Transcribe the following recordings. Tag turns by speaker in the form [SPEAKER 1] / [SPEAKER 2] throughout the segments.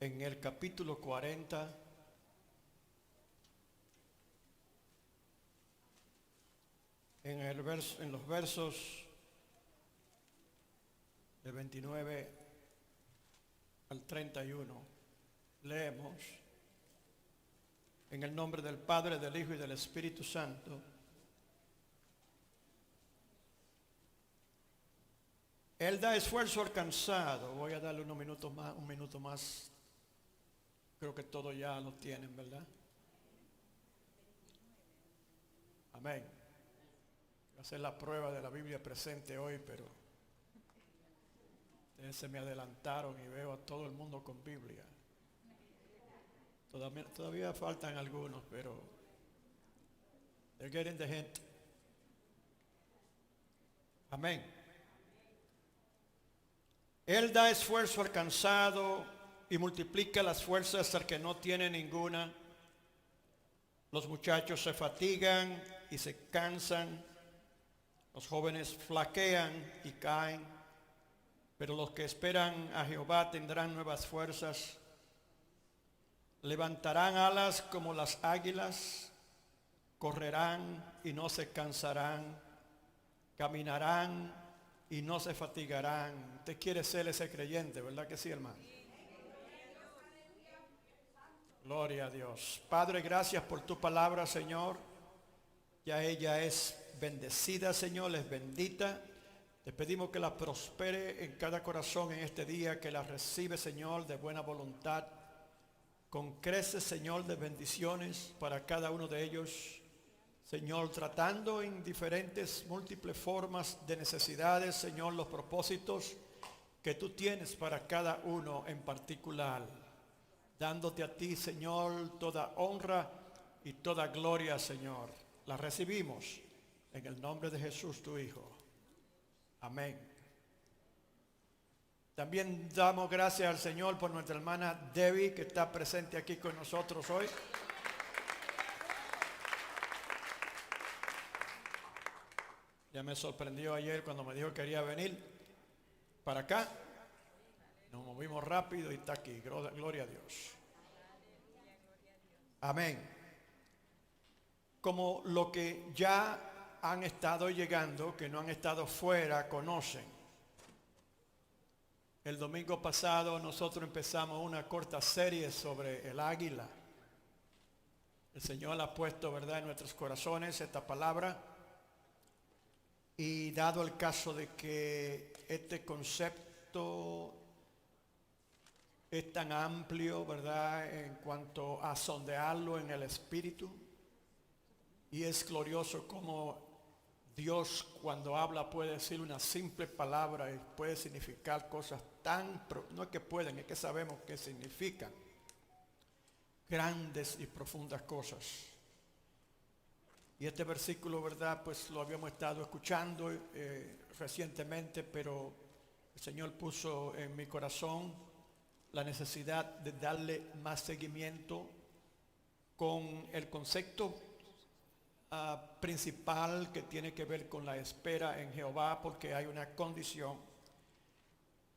[SPEAKER 1] en el capítulo 40, en los versos de 29 al 31, leemos: en el nombre del Padre, del Hijo y del Espíritu Santo. Él da esfuerzo al cansado. Voy a darle un minuto más. Creo que todos ya lo tienen, ¿verdad? Amén. Voy a hacer la prueba de la Biblia presente hoy, pero ustedes se me adelantaron y veo a todo el mundo con Biblia. Todavía faltan algunos, pero they're getting the hint. Amén. Él da esfuerzo al cansado y multiplica las fuerzas al que no tiene ninguna. Los muchachos se fatigan y se cansan. Los jóvenes flaquean y caen. Pero los que esperan a Jehová tendrán nuevas fuerzas. Levantarán alas como las águilas. Correrán y no se cansarán. Caminarán y no se fatigarán. Usted quiere ser ese creyente, ¿verdad que sí, hermano? Gloria a Dios. Padre, gracias por tu palabra, Señor. Ya ella es bendecida, Señor, es bendita. Te pedimos que la prospere en cada corazón en este día, que la recibe, Señor, de buena voluntad, con creces, Señor, de bendiciones para cada uno de ellos. Señor, tratando en diferentes, múltiples formas de necesidades, Señor, los propósitos que tú tienes para cada uno en particular. Dándote a ti, Señor, toda honra y toda gloria, Señor. La recibimos en el nombre de Jesús, tu Hijo. Amén. También damos gracias al Señor por nuestra hermana Debbie, que está presente aquí con nosotros hoy. Ya me sorprendió ayer cuando me dijo que quería venir para acá. Nos movimos rápido y está aquí. Gloria a Dios. Amén. Como lo que ya han estado llegando, que no han estado fuera, conocen. El domingo pasado nosotros empezamos una corta serie sobre el águila. El Señor ha puesto, ¿verdad?, en nuestros corazones esta palabra. Y dado el caso de que este concepto es tan amplio, ¿verdad?, en cuanto a sondearlo en el espíritu, y es glorioso como Dios, cuando habla, puede decir una simple palabra y puede significar cosas no es que pueden, es que sabemos que significan grandes y profundas cosas. Y este versículo, ¿verdad?, pues lo habíamos estado escuchando recientemente, pero el Señor puso en mi corazón la necesidad de darle más seguimiento con el concepto principal que tiene que ver con la espera en Jehová, porque hay una condición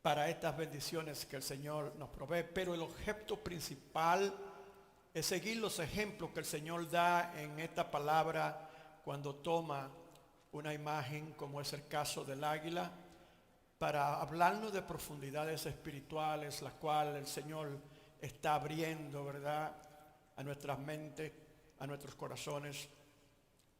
[SPEAKER 1] para estas bendiciones que el Señor nos provee. Pero el objeto principal es seguir los ejemplos que el Señor da en esta palabra cuando toma una imagen, como es el caso del águila, para hablarnos de profundidades espirituales, las cuales el Señor está abriendo, ¿verdad?, a nuestras mentes, a nuestros corazones,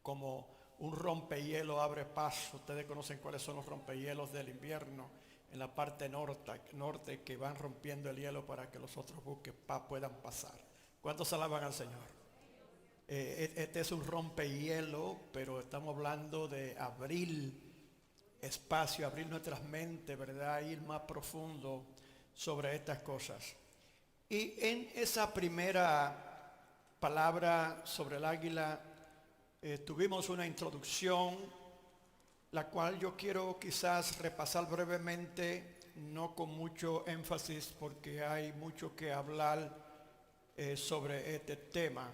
[SPEAKER 1] como un rompehielo abre paso. Ustedes conocen cuáles son los rompehielos del invierno en la parte norte que van rompiendo el hielo para que los otros buques puedan pasar. ¿Cuántos alaban al Señor? Este es un rompehielo, pero estamos hablando de abrir espacio, abrir nuestras mentes, ¿verdad?, ir más profundo sobre estas cosas. Y en esa primera palabra sobre el águila tuvimos una introducción, la cual yo quiero quizás repasar brevemente, no con mucho énfasis porque hay mucho que hablar sobre este tema.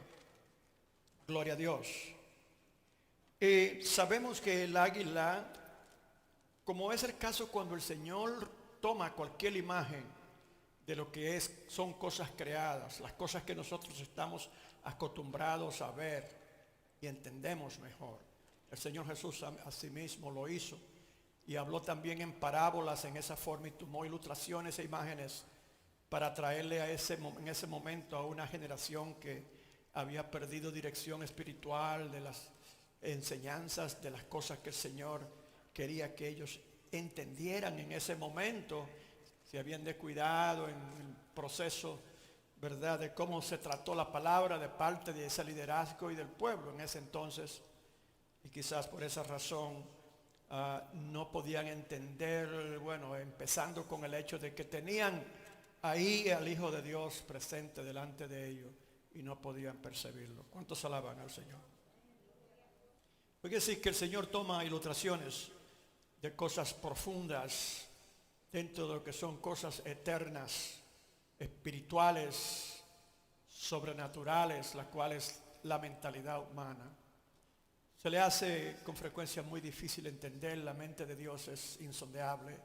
[SPEAKER 1] Gloria a Dios. Sabemos que el águila, como es el caso cuando el Señor toma cualquier imagen de lo que son cosas creadas, las cosas que nosotros estamos acostumbrados a ver y entendemos mejor. El Señor Jesús asimismo lo hizo y habló también en parábolas en esa forma y tomó ilustraciones e imágenes para traerle en ese momento a una generación que había perdido dirección espiritual de las enseñanzas, de las cosas que el Señor quería que ellos entendieran en ese momento. Se habían descuidado en el proceso, ¿verdad?, de cómo se trató la palabra de parte de ese liderazgo y del pueblo en ese entonces. Y quizás por esa razón no podían entender, bueno, empezando con el hecho de que tenían ahí al Hijo de Dios presente delante de ellos y no podían percibirlo. ¿Cuántos alaban al Señor? Porque sí que el Señor toma ilustraciones de cosas profundas dentro de lo que son cosas eternas, espirituales, sobrenaturales, las cuales la mentalidad humana. Se le hace con frecuencia muy difícil entender. La mente de Dios es insondable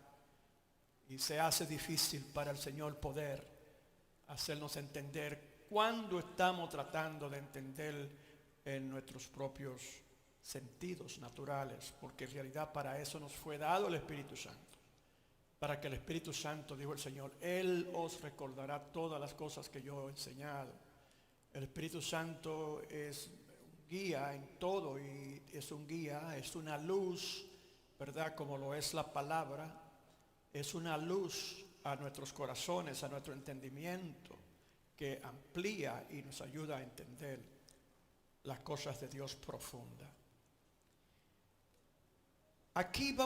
[SPEAKER 1] y se hace difícil para el Señor poder hacernos entender cuando estamos tratando de entender en nuestros propios sentidos naturales, porque en realidad para eso nos fue dado el Espíritu Santo. Para que el Espíritu Santo, dijo el Señor, Él os recordará todas las cosas que yo he enseñado. El Espíritu Santo es un guía en todo y es un guía, es una luz, ¿verdad? Como lo es la palabra, es una luz a nuestros corazones, a nuestro entendimiento, que amplía y nos ayuda a entender las cosas de Dios profunda. Aquí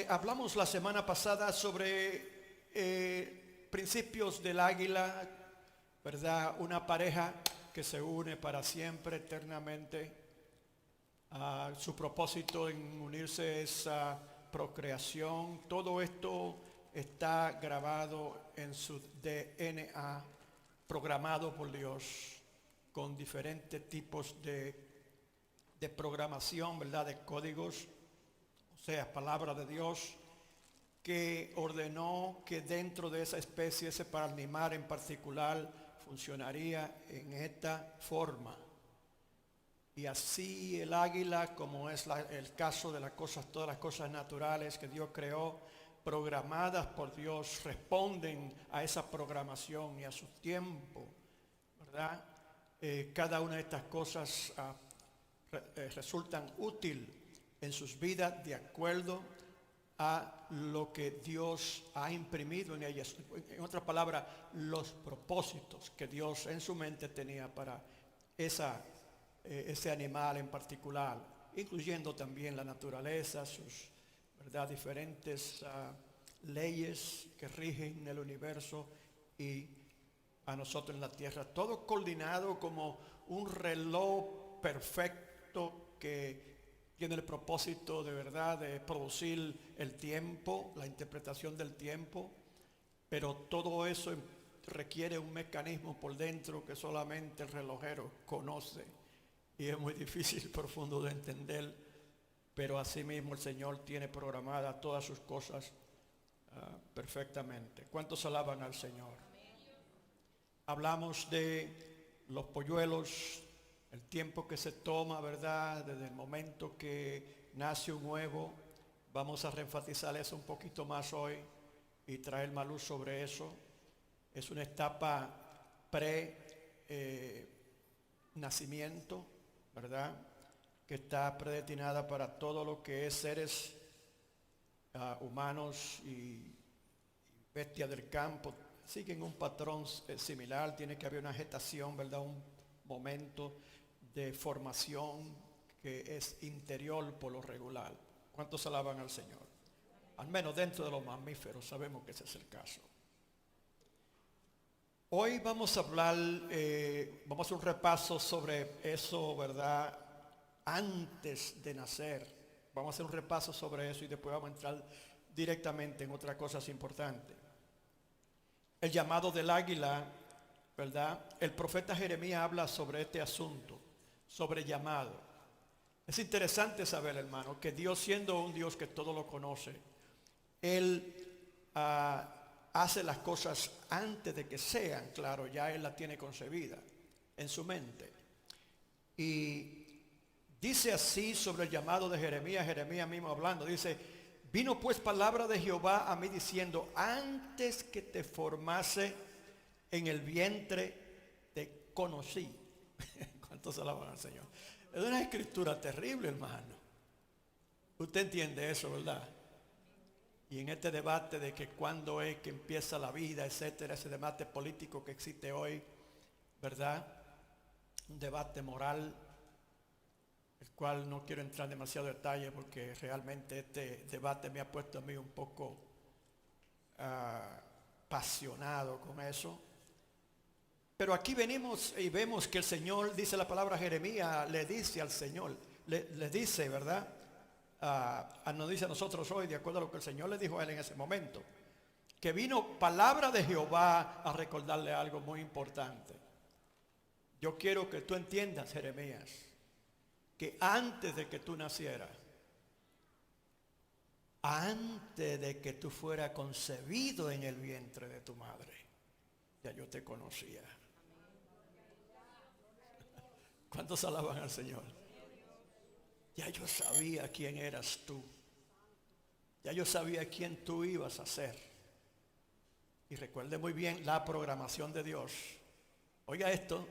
[SPEAKER 1] hablamos la semana pasada sobre principios del águila, ¿verdad? Una pareja que se une para siempre, eternamente. Su propósito en unirse es procreación. Todo esto está grabado en su DNA, programado por Dios, con diferentes tipos de programación, ¿verdad? De códigos. O sea, palabra de Dios que ordenó que dentro de esa especie, ese animal en particular, funcionaría en esta forma. Y así el águila, como es el caso de todas las cosas naturales que Dios creó, programadas por Dios, responden a esa programación y a su tiempo, ¿verdad? Cada una de estas cosas resultan útil en sus vidas de acuerdo a lo que Dios ha imprimido en ellas. En otras palabras, los propósitos que Dios en su mente tenía para ese animal en particular, incluyendo también la naturaleza, sus, ¿verdad?, diferentes leyes que rigen el universo y a nosotros en la tierra. Todo coordinado como un reloj perfecto que tiene el propósito de verdad de producir el tiempo, la interpretación del tiempo, pero todo eso requiere un mecanismo por dentro que solamente el relojero conoce y es muy difícil, profundo de entender, pero asimismo el Señor tiene programadas todas sus cosas perfectamente. ¿Cuántos alaban al Señor? Hablamos de los polluelos, el tiempo que se toma, ¿verdad? Desde el momento que nace un huevo. Vamos a reenfatizar eso un poquito más hoy y traer más luz sobre eso. Es una etapa pre-nacimiento, ¿verdad? Que está predestinada para todo lo que es seres humanos y bestias del campo. Siguen un patrón similar, tiene que haber una gestación, ¿verdad? Un momento de formación que es interior por lo regular. ¿Cuántos alaban al Señor? Al menos dentro de los mamíferos sabemos que ese es el caso. Hoy vamos a hablar, vamos a hacer un repaso sobre eso, ¿verdad? Antes de nacer. Vamos a hacer un repaso sobre eso y después vamos a entrar directamente en otras cosas importantes. El llamado del águila, ¿verdad? El profeta Jeremías habla sobre este asunto, sobre llamado. Es interesante saber, hermano, que Dios, siendo un Dios que todo lo conoce, Él hace las cosas antes de que sean, claro, ya él la tiene concebida en su mente. Y dice así sobre el llamado de Jeremías, Jeremías mismo hablando, dice: vino pues palabra de Jehová a mí diciendo, antes que te formase en el vientre te conocí. ¿Cuántos alaban al Señor? Es una escritura terrible, hermano. Usted entiende eso, ¿verdad? Y en este debate de que cuándo es que empieza la vida, etcétera, ese debate político que existe hoy, ¿verdad? Un debate moral, el cual no quiero entrar en demasiado detalle porque realmente este debate me ha puesto a mí un poco apasionado con eso. Pero aquí venimos y vemos que el Señor, dice la palabra, Jeremías le dice al Señor, le dice, ¿verdad? Nos dice a nosotros hoy, de acuerdo a lo que el Señor le dijo a él en ese momento, que vino palabra de Jehová a recordarle algo muy importante. Yo quiero que tú entiendas, Jeremías, que antes de que tú nacieras, antes de que tú fueras concebido en el vientre de tu madre, ya yo te conocía. ¿Cuántos alaban al Señor? Ya yo sabía quién eras tú. Ya yo sabía quién tú ibas a ser. Y recuerde muy bien la programación de Dios. Oiga esto.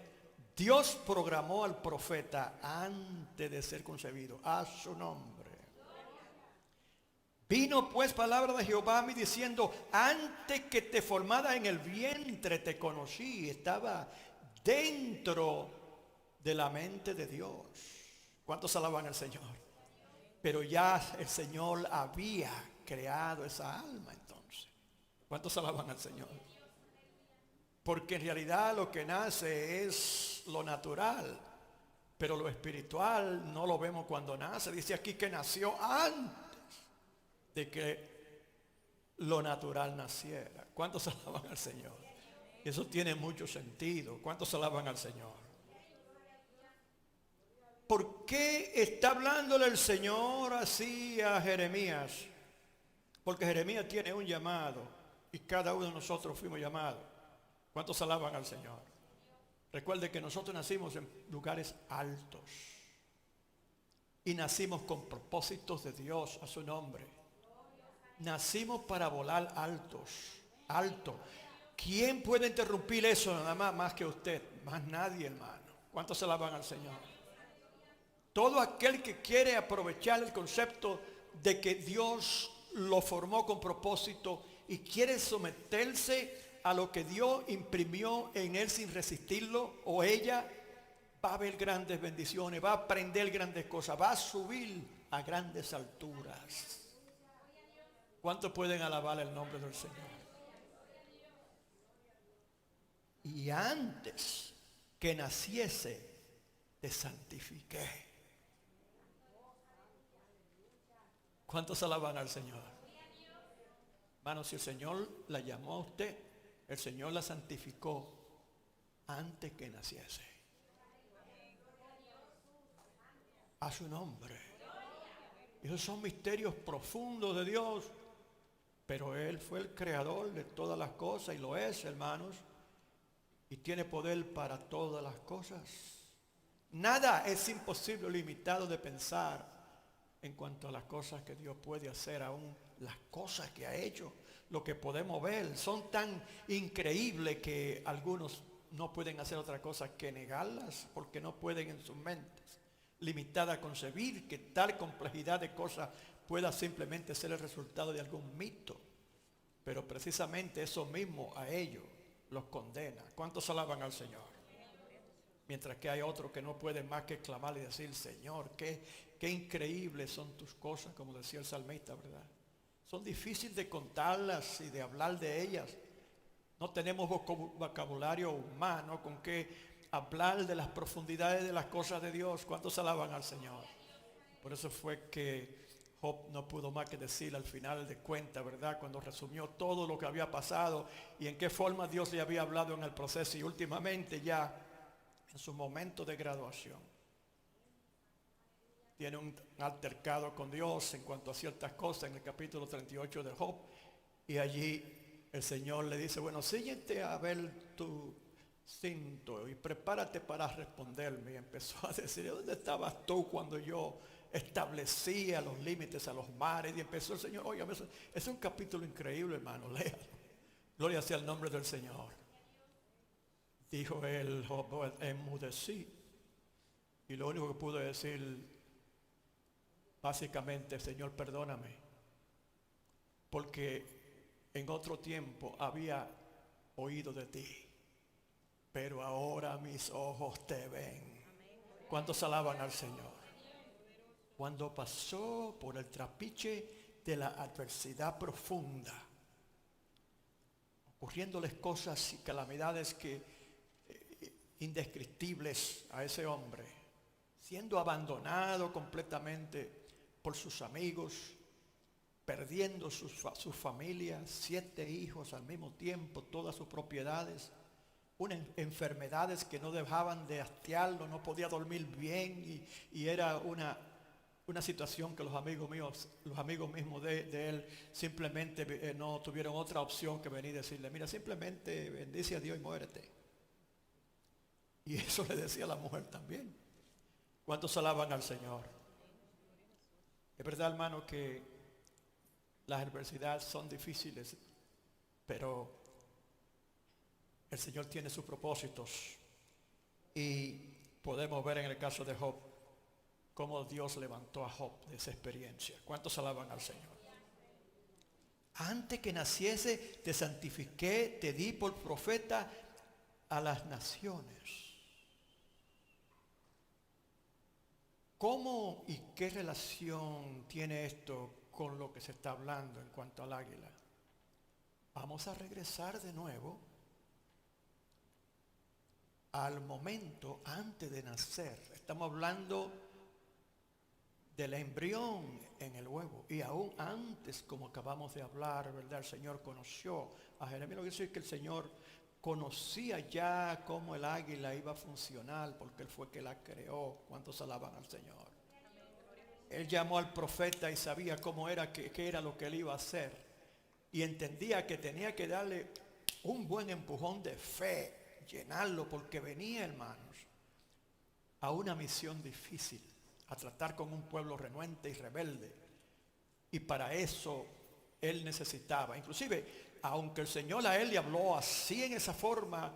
[SPEAKER 1] Dios programó al profeta antes de ser concebido, a su nombre. Vino pues palabra de Jehová a mí diciendo, antes que te formara en el vientre te conocí. Estaba dentro de la mente de Dios. ¿Cuántos alaban al Señor? Pero ya el Señor había creado esa alma entonces. ¿Cuántos alaban al Señor? Porque en realidad lo que nace es lo natural, pero lo espiritual no lo vemos cuando nace. Dice aquí que nació antes de que lo natural naciera. ¿Cuántos alaban al Señor? Eso tiene mucho sentido. ¿Cuántos alaban al Señor? ¿Por qué está hablándole el Señor así a Jeremías? Porque Jeremías tiene un llamado y cada uno de nosotros fuimos llamados. ¿Cuántos alaban al Señor? Recuerde que nosotros nacimos en lugares altos y nacimos con propósitos de Dios a su nombre. Nacimos para volar altos, alto. ¿Quién puede interrumpir eso nada más que usted? Más nadie, hermano. ¿Cuántos alaban al Señor? Todo aquel que quiere aprovechar el concepto de que Dios lo formó con propósito y quiere someterse a lo que Dios imprimió en él sin resistirlo o ella, va a ver grandes bendiciones, va a aprender grandes cosas, va a subir a grandes alturas. ¿Cuántos pueden alabar el nombre del Señor? Y antes que naciese, te santifiqué. ¿Cuántos alaban al Señor? Hermano, si el Señor la llamó a usted, el Señor la santificó antes que naciese. A su nombre. Esos son misterios profundos de Dios. Pero Él fue el creador de todas las cosas y lo es, hermanos. Y tiene poder para todas las cosas. Nada es imposible o limitado de pensar en cuanto a las cosas que Dios puede hacer, aún las cosas que ha hecho, lo que podemos ver, son tan increíbles que algunos no pueden hacer otra cosa que negarlas, porque no pueden en sus mentes limitadas concebir que tal complejidad de cosas pueda simplemente ser el resultado de algún mito. Pero precisamente eso mismo a ellos los condena. ¿Cuántos alaban al Señor? Mientras que hay otros que no pueden más que clamar y decir, Señor, qué increíbles son tus cosas, como decía el salmista, ¿verdad? Son difíciles de contarlas y de hablar de ellas. No tenemos vocabulario humano con que hablar de las profundidades de las cosas de Dios. ¿Cuántos alaban al Señor? Por eso fue que Job no pudo más que decir al final de cuentas, ¿verdad? Cuando resumió todo lo que había pasado y en qué forma Dios le había hablado en el proceso y últimamente ya en su momento de graduación. Tiene un altercado con Dios en cuanto a ciertas cosas en el capítulo 38 de Job y allí el Señor le dice, bueno, síguete a ver tu cinto y prepárate para responderme. Y empezó a decir, ¿dónde estabas tú cuando yo establecía los límites a los mares? Y empezó el Señor, oye, es un capítulo increíble, hermano, léalo. Gloria sea el nombre del Señor. Dijo él, Job, enmudecí. Y lo único que pude decir, básicamente, Señor, perdóname. Porque en otro tiempo había oído de ti, pero ahora mis ojos te ven. ¿Cuántos alaban al Señor? Cuando pasó por el trapiche de la adversidad profunda, ocurriéndoles cosas y calamidades indescriptibles a ese hombre, siendo abandonado completamente por sus amigos, perdiendo sus familias, 7 hijos al mismo tiempo, todas sus propiedades, unas enfermedades que no dejaban de hastiarlo, no podía dormir bien y era una situación que los amigos mismos de él simplemente no tuvieron otra opción que venir y decirle, mira, simplemente bendice a Dios y muérete. Y eso le decía a la mujer también. ¿Cuántos alaban al Señor? Es verdad, hermano, que las adversidades son difíciles, pero el Señor tiene sus propósitos. Y podemos ver en el caso de Job cómo Dios levantó a Job de esa experiencia. ¿Cuántos alaban al Señor? Antes que naciese te santifiqué, te di por profeta a las naciones. ¿Cómo y qué relación tiene esto con lo que se está hablando en cuanto al águila? Vamos a regresar de nuevo al momento antes de nacer. Estamos hablando del embrión en el huevo. Y aún antes, como acabamos de hablar, ¿verdad? El Señor conoció a Jeremías. Lo que quiere decir que el Señor conocía ya cómo el águila iba a funcionar, porque Él fue que la creó. ¿Cuántos alaban al Señor? Él llamó al profeta y sabía cómo era, qué era lo que Él iba a hacer. Y entendía que tenía que darle un buen empujón de fe, llenarlo, porque venía, hermanos, a una misión difícil, a tratar con un pueblo renuente y rebelde. Y para eso Él necesitaba, inclusive, aunque el Señor a él le habló así en esa forma,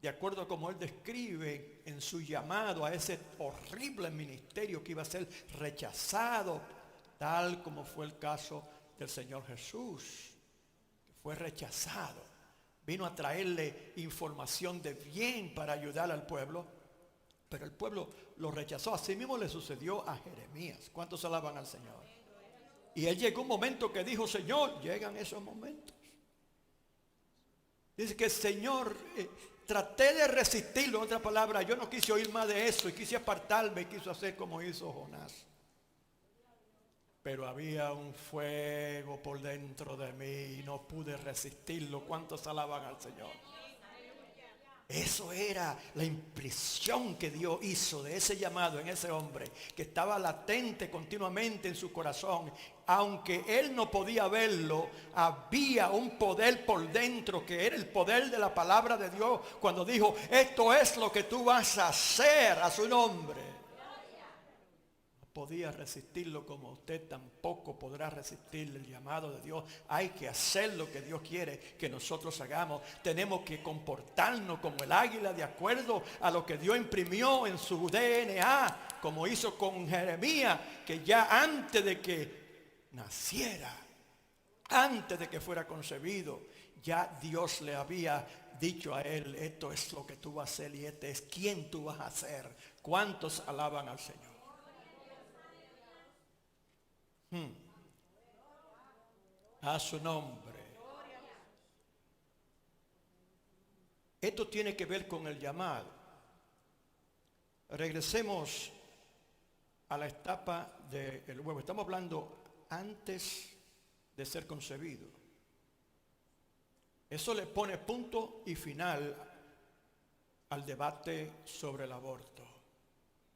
[SPEAKER 1] de acuerdo a como Él describe en su llamado a ese horrible ministerio que iba a ser rechazado, tal como fue el caso del Señor Jesús, que fue rechazado. Vino a traerle información de bien para ayudar al pueblo, pero el pueblo lo rechazó. Así mismo le sucedió a Jeremías. ¿Cuántos alaban al Señor? Y él llegó un momento que dijo, Señor, llegan esos momentos. Dice que el Señor, traté de resistirlo, en otras palabras, yo no quise oír más de eso y quise apartarme y quise hacer como hizo Jonás. Pero había un fuego por dentro de mí y no pude resistirlo. ¿Cuántos alaban al Señor? Eso era la impresión que Dios hizo de ese llamado en ese hombre, que estaba latente continuamente en su corazón. Aunque él no podía verlo, había un poder por dentro que era el poder de la palabra de Dios, cuando dijo, esto es lo que tú vas a hacer a su nombre. Podía resistirlo como usted tampoco podrá resistir el llamado de Dios. Hay que hacer lo que Dios quiere que nosotros hagamos. Tenemos que comportarnos como el águila de acuerdo a lo que Dios imprimió en su DNA, como hizo con Jeremías, que ya antes de que naciera, antes de que fuera concebido, ya Dios le había dicho a él, esto es lo que tú vas a hacer y este es quien tú vas a ser. ¿Cuántos alaban al Señor? A su nombre. Esto tiene que ver con el llamado. Regresemos a la etapa del huevo. Estamos hablando antes de ser concebido. Eso le pone punto y final al debate sobre el aborto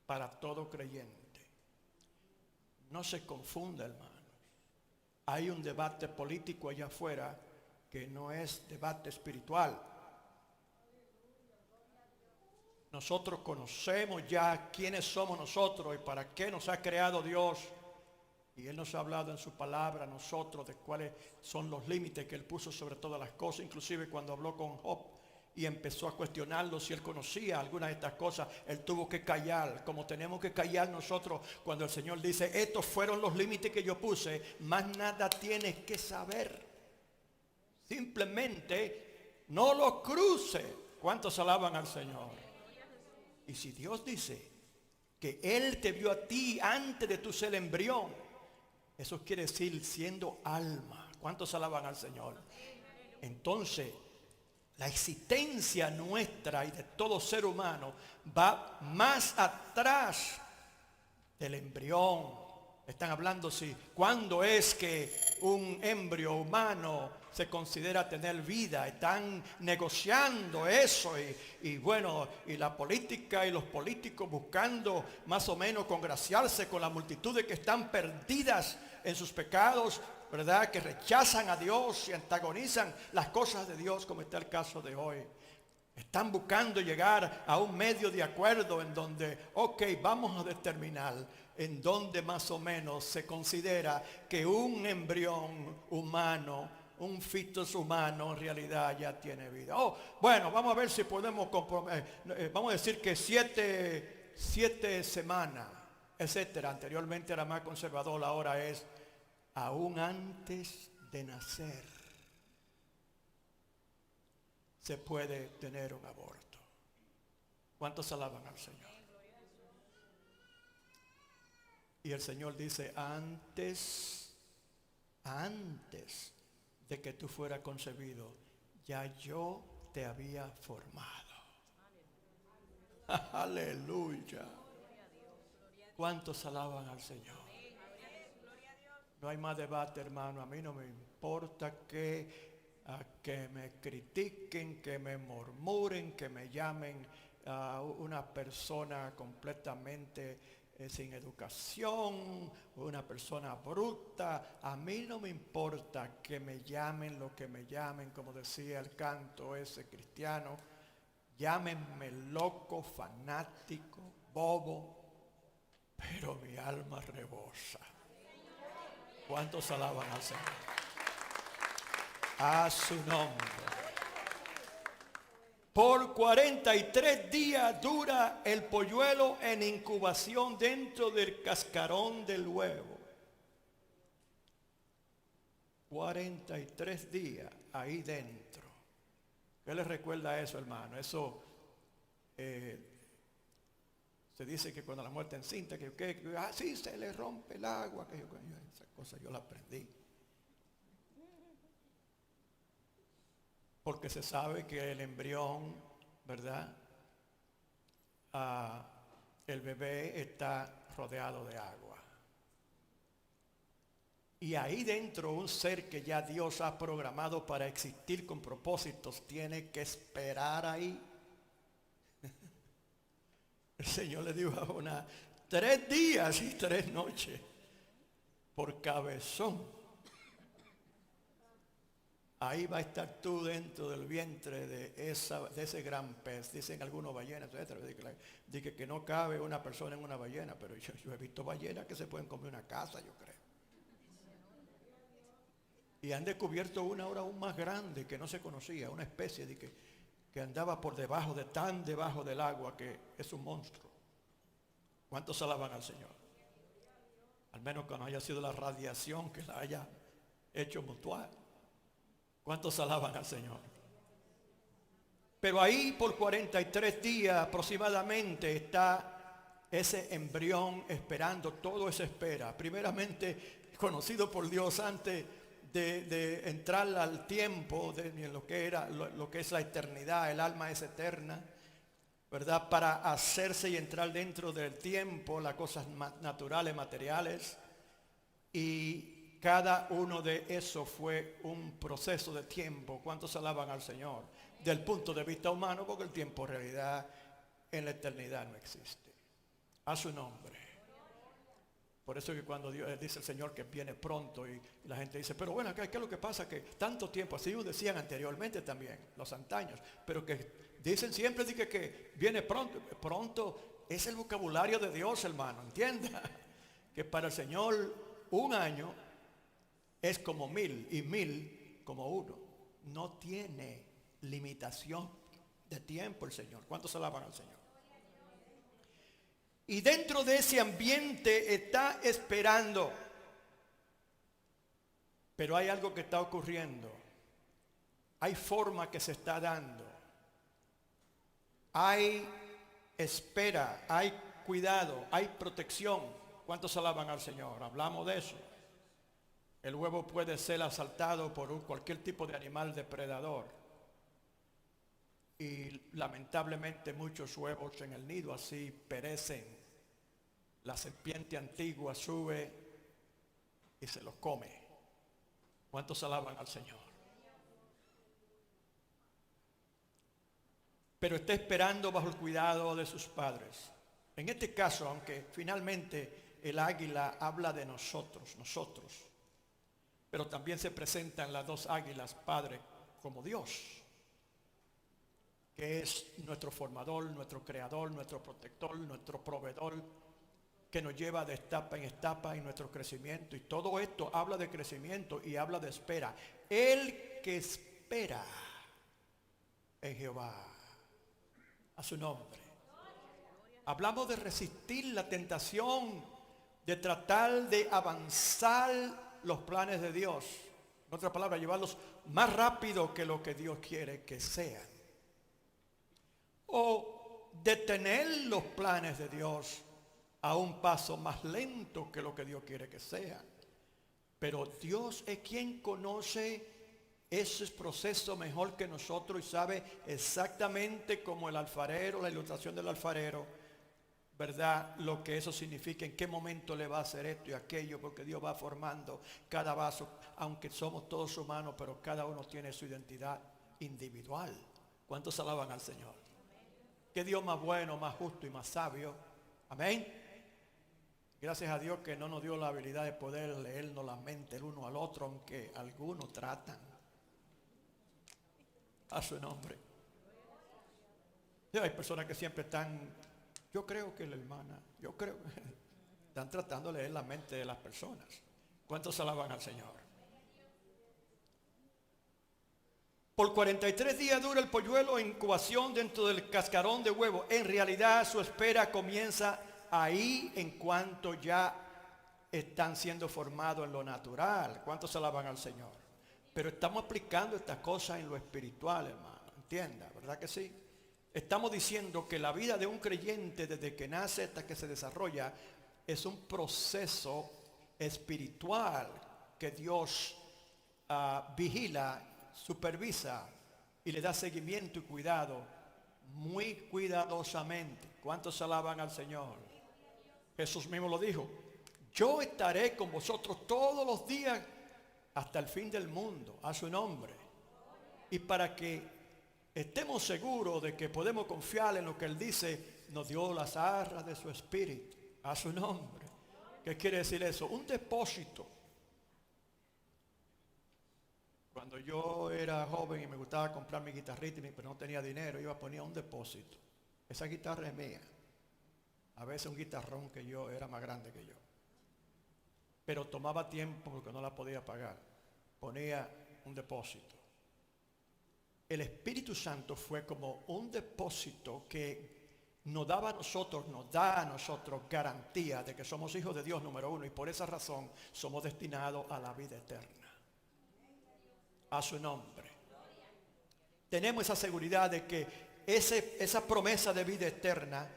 [SPEAKER 1] para todo creyente. No se confunda, hermanos. Hay un debate político allá afuera que no es debate espiritual. Nosotros conocemos ya quiénes somos nosotros y para qué nos ha creado Dios. Y Él nos ha hablado en su palabra a nosotros de cuáles son los límites que Él puso sobre todas las cosas. Inclusive cuando habló con Job y empezó a cuestionarlo si él conocía algunas de estas cosas, él tuvo que callar, como tenemos que callar nosotros cuando el Señor dice: estos fueron los límites que yo puse, más nada tienes que saber. Simplemente no los cruce. ¿Cuántos alaban al Señor? Y si Dios dice que Él te vio a ti antes de tu ser embrión, eso quiere decir siendo alma. ¿Cuántos alaban al Señor? Entonces, la existencia nuestra y de todo ser humano va más atrás del embrión. Están hablando si cuándo es que un embrión humano se considera tener vida. Están negociando eso y bueno, y la política y los políticos buscando más o menos congraciarse con la multitud de que están perdidas en sus pecados, ¿verdad? Que rechazan a Dios y antagonizan las cosas de Dios, como está el caso de hoy. Están buscando llegar a un medio de acuerdo en donde, ok, vamos a determinar en donde más o menos se considera que un embrión humano, un fetus humano en realidad ya tiene vida. Oh, bueno, vamos a ver si podemos vamos a decir que siete semanas, etcétera. Anteriormente era más conservador, ahora es aún antes de nacer se puede tener un aborto. ¿Cuántos alaban al Señor? Y el Señor dice: antes de que tú fueras concebido, ya yo te había formado. Aleluya. ¿Cuántos alaban al Señor? No hay más debate, hermano. A mí no me importa que me critiquen, que me murmuren, que me llamen a una persona completamente sin educación, una persona bruta. A mí no me importa que me llamen lo que me llamen, como decía el canto ese cristiano. Llámenme loco, fanático, bobo, pero mi alma rebosa. ¿Cuántos alaban al Señor? A su nombre. Por 43 días dura el polluelo en incubación dentro del cascarón del huevo. 43 días ahí dentro. ¿Qué les recuerda eso, hermano? Eso se dice que cuando la muerte encinta, que así se le rompe el agua. Esa cosa yo la aprendí. Porque se sabe que el embrión, ¿verdad? El bebé está rodeado de agua. Y ahí dentro un ser que ya Dios ha programado para existir con propósitos tiene que esperar ahí. El Señor le dijo a Jonás: 3 días y 3 noches por cabezón. Ahí va a estar tú dentro del vientre de ese gran pez. Dicen algunos ballenas, etcétera. Dicen que no cabe una persona en una ballena, pero yo he visto ballenas que se pueden comer una casa, yo creo. Y han descubierto una ahora aún más grande que no se conocía, una especie de que andaba por debajo del agua, que es un monstruo. ¿Cuántos alaban al Señor? Al menos que no haya sido la radiación que la haya hecho mutual. ¿Cuántos alaban al Señor? Pero ahí por 43 días aproximadamente está ese embrión esperando. Todo eso espera. Primeramente conocido por Dios antes de entrar al tiempo de lo que es la eternidad. El alma es eterna, ¿verdad? Para hacerse y entrar dentro del tiempo, las cosas naturales, materiales. Y cada uno de esos fue un proceso de tiempo. ¿Cuántos alaban al Señor? Del punto de vista humano, porque el tiempo en realidad en la eternidad no existe. A su nombre. Por eso que cuando Dios dice el Señor que viene pronto y la gente dice, pero bueno, ¿qué es lo que pasa? Que tanto tiempo, así decían anteriormente también, los antaños, pero que dicen siempre que viene pronto. Pronto es el vocabulario de Dios, hermano, entienda. Que para el Señor un año es como 1000 y 1000 como uno. No tiene limitación de tiempo el Señor. ¿Cuántos alaban al Señor? Y dentro de ese ambiente está esperando. Pero hay algo que está ocurriendo. Hay forma que se está dando. Hay espera, hay cuidado, hay protección. ¿Cuántos alaban al Señor? Hablamos de eso. El huevo puede ser asaltado por cualquier tipo de animal depredador. Y lamentablemente muchos huevos en el nido así perecen. La serpiente antigua sube y se los come. ¿Cuántos alaban al Señor? Pero está esperando bajo el cuidado de sus padres. En este caso, aunque finalmente el águila habla de nosotros, pero también se presentan las dos águilas, Padre, como Dios, que es nuestro formador, nuestro creador, nuestro protector, nuestro proveedor, que nos lleva de etapa en etapa en nuestro crecimiento. Y todo esto habla de crecimiento y habla de espera. El que espera en Jehová, a su nombre. Hablamos de resistir la tentación, de tratar de avanzar los planes de Dios. En otras palabras, llevarlos más rápido que lo que Dios quiere que sean. O detener los planes de Dios a un paso más lento que lo que Dios quiere que sean. Pero Dios es quien conoce ese proceso mejor que nosotros y sabe exactamente como el alfarero, la ilustración del alfarero, ¿verdad? Lo que eso significa, en qué momento le va a hacer esto y aquello, porque Dios va formando cada vaso, aunque somos todos humanos, pero cada uno tiene su identidad individual. ¿Cuántos alaban al Señor? ¿Qué Dios más bueno, más justo y más sabio? Amén. Gracias a Dios que no nos dio la habilidad de poder leernos la mente el uno al otro, aunque algunos tratan. A su nombre. Y hay personas que siempre están, yo creo que la hermana, están tratando de leer la mente de las personas. ¿Cuántos alaban al Señor? Por 43 días dura el polluelo en incubación dentro del cascarón de huevo. En realidad su espera comienza ahí en cuanto ya están siendo formados en lo natural. ¿Cuántos alaban al Señor? Pero estamos aplicando estas cosas en lo espiritual, hermano. Entienda, ¿verdad que sí? Estamos diciendo que la vida de un creyente desde que nace hasta que se desarrolla es un proceso espiritual que Dios vigila, supervisa y le da seguimiento y cuidado muy cuidadosamente. ¿Cuántos alaban al Señor? Jesús mismo lo dijo: yo estaré con vosotros todos los días hasta el fin del mundo, a su nombre. Y para que estemos seguros de que podemos confiar en lo que Él dice, nos dio las arras de su espíritu, a su nombre. ¿Qué quiere decir eso? Un depósito. Cuando yo era joven y me gustaba comprar mi guitarrita, pero no tenía dinero, iba a poner un depósito. Esa guitarra es mía. A veces un guitarrón que yo era más grande que yo. Pero tomaba tiempo porque no la podía pagar. Ponía un depósito. El Espíritu Santo fue como un depósito que nos da a nosotros garantía de que somos hijos de Dios, número uno, y por esa razón somos destinados a la vida eterna. A su nombre. Tenemos esa seguridad de que esa promesa de vida eterna,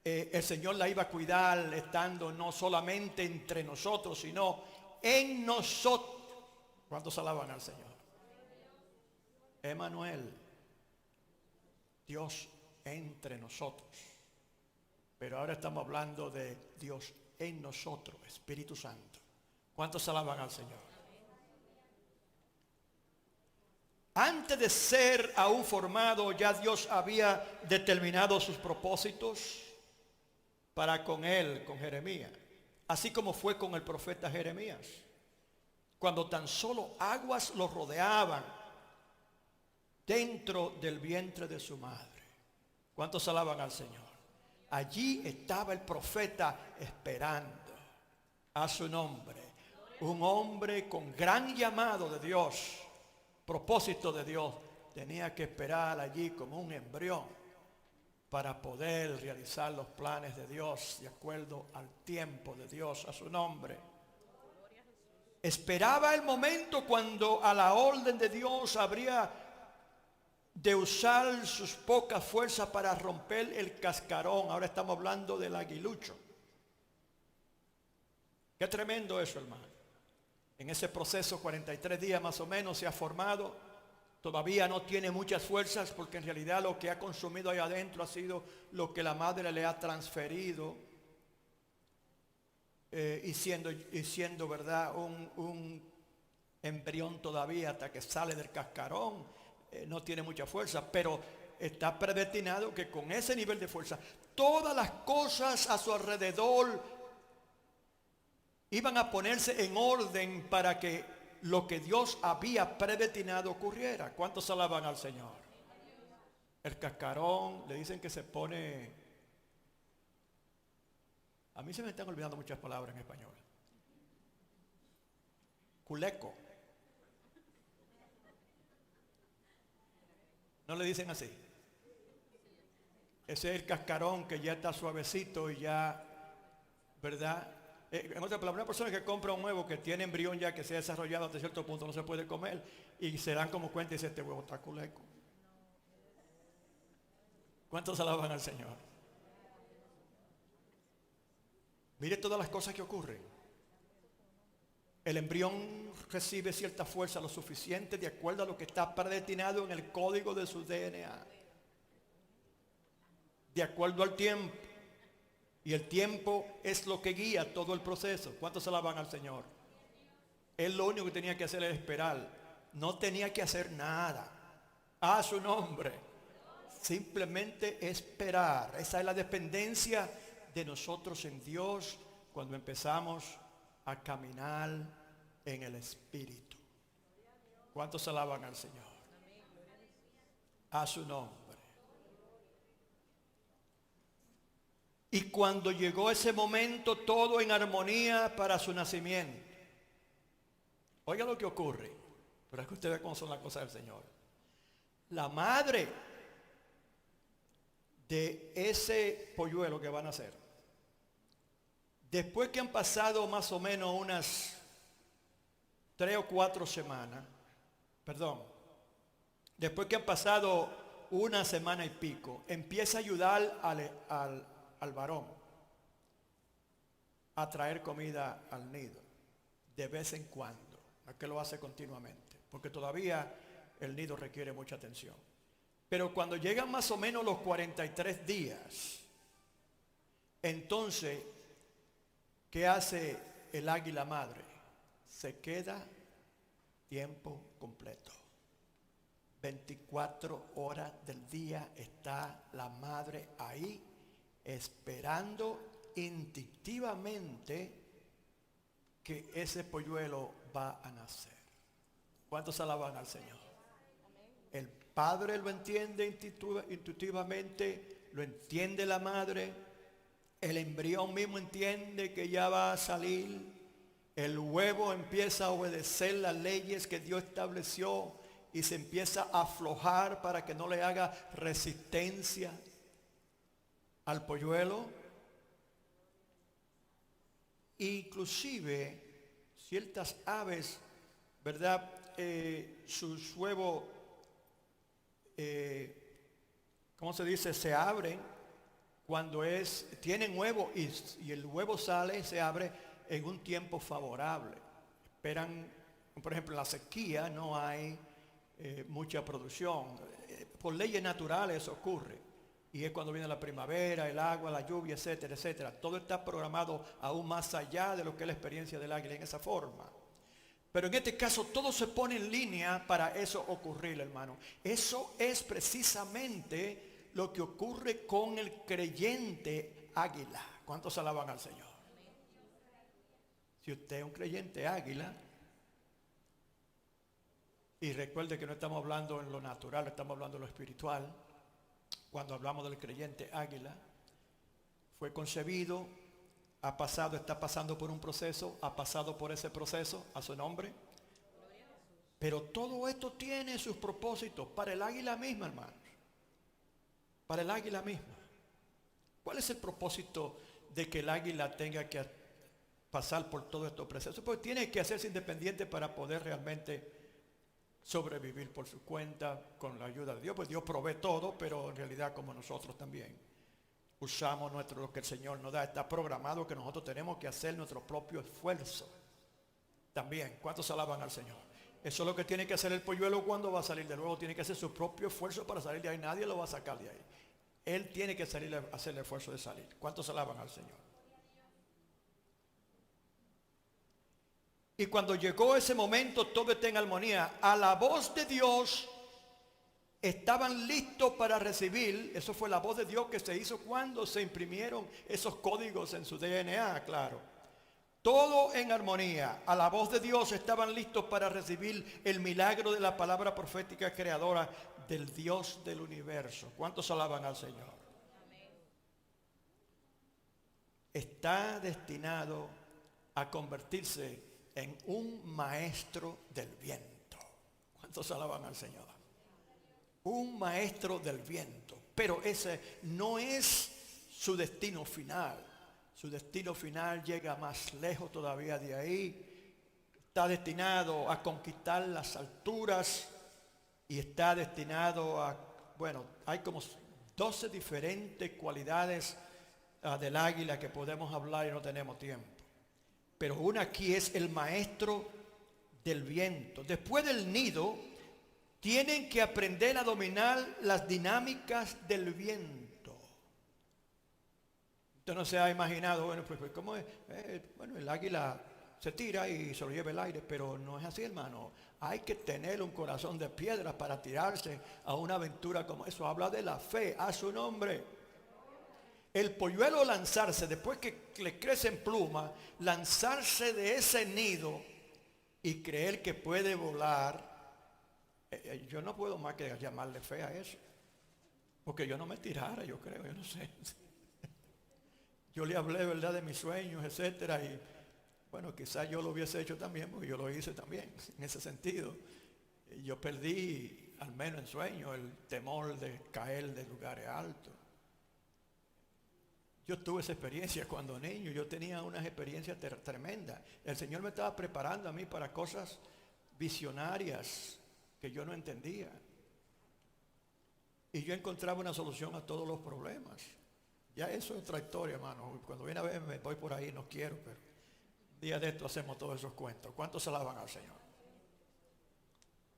[SPEAKER 1] el Señor la iba a cuidar estando no solamente entre nosotros, sino en nosotros. ¿Cuántos alaban al Señor? Emmanuel, Dios entre nosotros. Pero ahora estamos hablando de Dios en nosotros, Espíritu Santo. ¿Cuántos alaban al Señor? Antes de ser aún formado, ya Dios había determinado sus propósitos para con él, con Jeremías. así como fue con el profeta Jeremías, cuando tan solo aguas lo rodeaban dentro del vientre de su madre. ¿Cuántos alaban al Señor? Allí estaba el profeta esperando a su nombre. Un hombre con gran llamado de Dios, propósito de Dios, tenía que esperar allí como un embrión para poder realizar los planes de Dios de acuerdo al tiempo de Dios, a su nombre. Esperaba el momento cuando a la orden de Dios habría de usar sus pocas fuerzas para romper el cascarón. Ahora estamos hablando del aguilucho. Qué tremendo eso, hermano. En ese proceso, 43 días más o menos, se ha formado. Todavía no tiene muchas fuerzas porque en realidad lo que ha consumido ahí adentro ha sido lo que la madre le ha transferido. Y siendo verdad un embrión todavía hasta que sale del cascarón, no tiene mucha fuerza, pero está predestinado que con ese nivel de fuerza todas las cosas a su alrededor iban a ponerse en orden para que lo que Dios había predestinado ocurriera. ¿Cuántos alaban al Señor? El cascarón, le dicen que se pone... A mí se me están olvidando muchas palabras en español. Culeco. ¿No le dicen así? Ese es el cascarón que ya está suavecito y ya, ¿verdad? En otras palabras, una persona que compra un huevo que tiene embrión ya que se ha desarrollado hasta cierto punto no se puede comer y se dan como cuenta y dice, este huevo está culeco. ¿Cuántos alaban al Señor? Mire todas las cosas que ocurren. El embrión recibe cierta fuerza lo suficiente de acuerdo a lo que está predestinado en el código de su DNA. De acuerdo al tiempo. Y el tiempo es lo que guía todo el proceso. ¿Cuántos alaban al Señor? Él lo único que tenía que hacer es esperar. No tenía que hacer nada. A su nombre. Simplemente esperar. Esa es la dependencia de nosotros en Dios cuando empezamos a caminar en el Espíritu. ¿Cuántos alaban al Señor? A su nombre. Y cuando llegó ese momento, todo en armonía para su nacimiento. Oiga lo que ocurre, pero es que usted ve cómo son las cosas del Señor. La madre de ese polluelo que va a nacer, después que han pasado más o menos unas 3 o 4 semanas, después que han pasado una semana y pico, empieza a ayudar al varón a traer comida al nido de vez en cuando, no es que lo hace continuamente, porque todavía el nido requiere mucha atención. Pero cuando llegan más o menos los 43 días, entonces, ¿qué hace el águila madre? Se queda tiempo completo. 24 horas del día está la madre ahí esperando instintivamente que ese polluelo va a nacer. ¿Cuántos alaban al Señor? El padre lo entiende intuitivamente, lo entiende la madre, el embrión mismo entiende que ya va a salir, el huevo empieza a obedecer las leyes que Dios estableció y se empieza a aflojar para que no le haga resistencia al polluelo. Inclusive ciertas aves, ¿verdad? Sus huevos, ¿cómo se dice? Se abren cuando tienen huevo y el huevo sale, se abre en un tiempo favorable. Esperan, por ejemplo, en la sequía no hay mucha producción. Por leyes naturales eso ocurre. Y es cuando viene la primavera, el agua, la lluvia, etcétera, etcétera. Todo está programado aún más allá de lo que es la experiencia del águila en esa forma. Pero en este caso todo se pone en línea para eso ocurrir, hermano. Eso es precisamente lo que ocurre con el creyente águila. ¿Cuántos alaban al Señor? Si usted es un creyente águila, y recuerde que no estamos hablando en lo natural, estamos hablando en lo espiritual. Cuando hablamos del creyente águila, fue concebido, ha pasado, está pasando por un proceso, ha pasado por ese proceso, a su nombre. Pero todo esto tiene sus propósitos para el águila misma, hermanos. Para el águila misma. ¿Cuál es el propósito de que el águila tenga que pasar por todos estos procesos? Porque tiene que hacerse independiente para poder realmente sobrevivir por su cuenta con la ayuda de Dios. Pues Dios provee todo, pero en realidad como nosotros también usamos lo que el Señor nos da. Está programado que nosotros tenemos que hacer nuestro propio esfuerzo. También, ¿cuántos alaban al Señor? Eso es lo que tiene que hacer el polluelo cuando va a salir de nuevo. Tiene que hacer su propio esfuerzo para salir de ahí. Nadie lo va a sacar de ahí. Él tiene que salir a hacer el esfuerzo de salir. ¿Cuántos alaban al Señor? Y cuando llegó ese momento, todo está en armonía. A la voz de Dios, estaban listos para recibir. Eso fue la voz de Dios que se hizo cuando se imprimieron esos códigos en su DNA, claro. Todo en armonía. A la voz de Dios estaban listos para recibir el milagro de la palabra profética creadora del Dios del universo. ¿Cuántos alaban al Señor? Está destinado a convertirse en un maestro del viento. ¿Cuántos alaban al Señor? Un maestro del viento. Pero ese no es su destino final. Su destino final llega más lejos todavía de ahí. Está destinado a conquistar las alturas y está destinado a, bueno, hay como 12 diferentes cualidades del águila que podemos hablar y no tenemos tiempo. Pero una aquí es el maestro del viento. Después del nido, tienen que aprender a dominar las dinámicas del viento. Usted no se ha imaginado, bueno, pues ¿cómo es? Bueno, el águila se tira y se lo lleva el aire, pero no es así, hermano. Hay que tener un corazón de piedra para tirarse a una aventura como eso. Habla de la fe, a su nombre. El polluelo lanzarse, después que le crecen plumas, lanzarse de ese nido y creer que puede volar, yo no puedo más que llamarle fe a eso. Porque yo no me tirara, yo creo, yo no sé. Yo le hablé, ¿verdad?, de mis sueños, etcétera, y bueno, quizás yo lo hubiese hecho también, porque yo lo hice también, en ese sentido. Yo perdí, al menos en sueños, el temor de caer de lugares altos. Yo tuve esa experiencia cuando niño, yo tenía unas experiencias tremendas. El Señor me estaba preparando a mí para cosas visionarias que yo no entendía. Y yo encontraba una solución a todos los problemas. Ya eso es otra historia, hermano. Cuando viene a ver me voy por ahí, no quiero, pero un día de esto hacemos todos esos cuentos. ¿Cuántos alaban al Señor?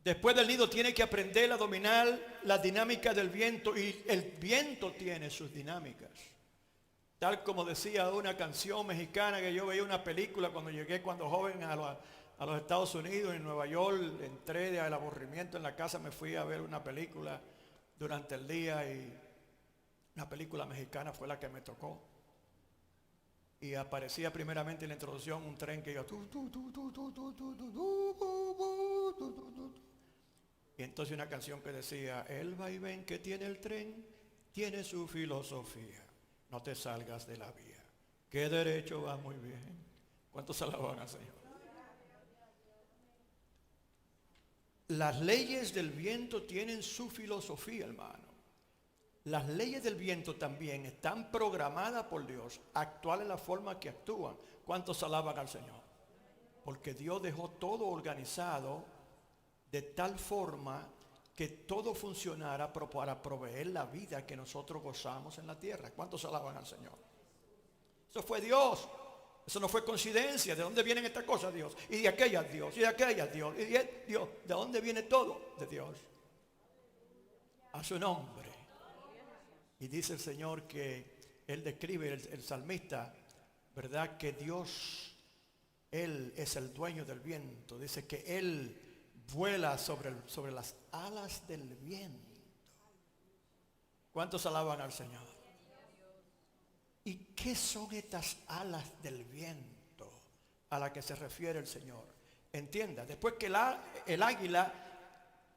[SPEAKER 1] Después del nido tiene que aprender a dominar la dinámica del viento, y el viento tiene sus dinámicas. Tal como decía una canción mexicana que yo veía una película cuando llegué cuando joven a los Estados Unidos, en Nueva York, entré del aburrimiento en la casa, me fui a ver una película durante el día y una película mexicana fue la que me tocó. Y aparecía primeramente en la introducción un tren que iba y entonces una canción que decía: el vaivén que tiene el tren tiene su filosofía. No te salgas de la vía, que derecho va muy bien. ¿Cuántos alaban al Señor? Las leyes del viento tienen su filosofía, hermano. Las leyes del viento también están programadas por Dios, actual en la forma que actúan. ¿Cuántos alaban al Señor? Porque Dios dejó todo organizado de tal forma que todo funcionara para proveer la vida que nosotros gozamos en la tierra. ¿Cuántos alaban al Señor? Eso fue Dios. Eso no fue coincidencia. ¿De dónde vienen estas cosas, Dios? Y de aquellas, Dios. Y de aquellas, Dios. Y de Dios. ¿De dónde viene todo? De Dios. A su nombre. Y dice el Señor que Él describe, el salmista, ¿verdad?, que Dios, Él es el dueño del viento. Dice que Él vuela sobre las alas del viento. ¿Cuántos alaban al Señor? ¿Y qué son estas alas del viento? a la que se refiere el Señor. Entienda, después que el águila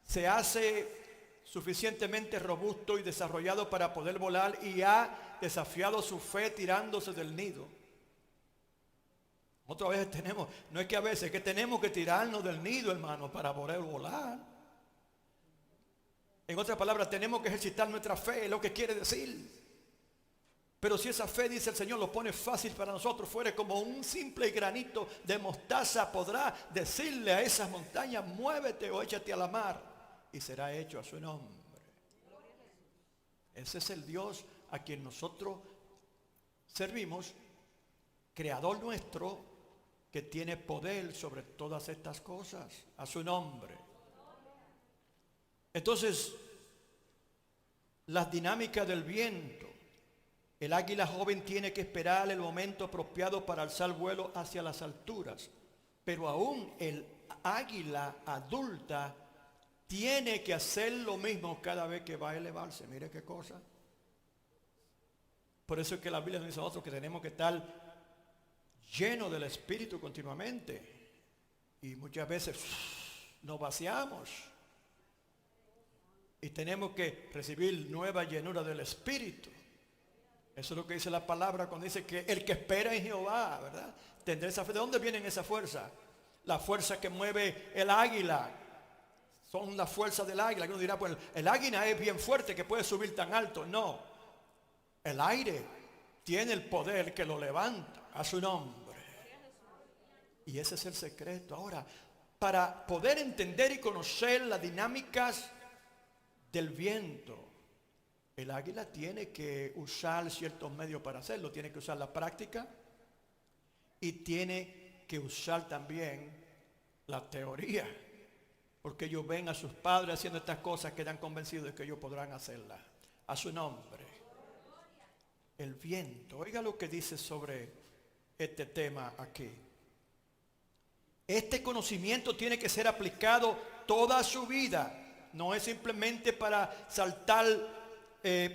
[SPEAKER 1] se hace suficientemente robusto y desarrollado para poder volar y ha desafiado su fe tirándose del nido. Otras veces tenemos, no es que a veces, es que tenemos que tirarnos del nido, hermano, para poder volar. En otras palabras, tenemos que ejercitar nuestra fe, es lo que quiere decir. Pero si esa fe, dice el Señor, lo pone fácil para nosotros, fuera como un simple granito de mostaza, podrá decirle a esas montañas, muévete o échate a la mar, y será hecho a su nombre. Ese es el Dios a quien nosotros servimos, creador nuestro, que tiene poder sobre todas estas cosas, a su nombre. Entonces, las dinámicas del viento. El águila joven tiene que esperar el momento apropiado para alzar vuelo hacia las alturas. Pero aún el águila adulta tiene que hacer lo mismo cada vez que va a elevarse. Mire qué cosa. Por eso es que la Biblia nos dice a nosotros que tenemos que estar llenos del Espíritu continuamente. Y muchas veces nos vaciamos. Y tenemos que recibir nueva llenura del Espíritu. Eso es lo que dice la palabra cuando dice que el que espera en Jehová, ¿verdad? Tendrá esa fe. ¿De dónde viene esa fuerza? La fuerza que mueve el águila. Son la fuerza del águila. Uno dirá, pues el águila es bien fuerte que puede subir tan alto. No. El aire tiene el poder que lo levanta a su nombre. Y ese es el secreto. Ahora, para poder entender y conocer las dinámicas del viento, el águila tiene que usar ciertos medios para hacerlo. Tiene que usar la práctica y tiene que usar también la teoría. Porque ellos ven a sus padres haciendo estas cosas, quedan convencidos de que ellos podrán hacerlas. A su nombre. El viento. Oiga lo que dice sobre este tema aquí. Este conocimiento tiene que ser aplicado toda su vida. No es simplemente para saltar,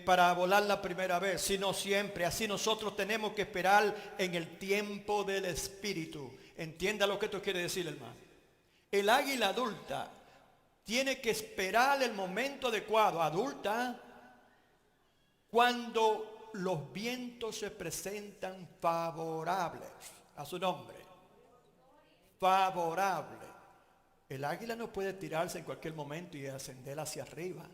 [SPEAKER 1] para volar la primera vez, sino siempre. Así nosotros tenemos que esperar en el tiempo del Espíritu. Entienda lo que esto quiere decir, hermano. El águila adulta tiene que esperar el momento adecuado, adulta, cuando los vientos se presentan favorables. A su nombre. Favorable. El águila no puede tirarse en cualquier momento y ascender hacia arriba.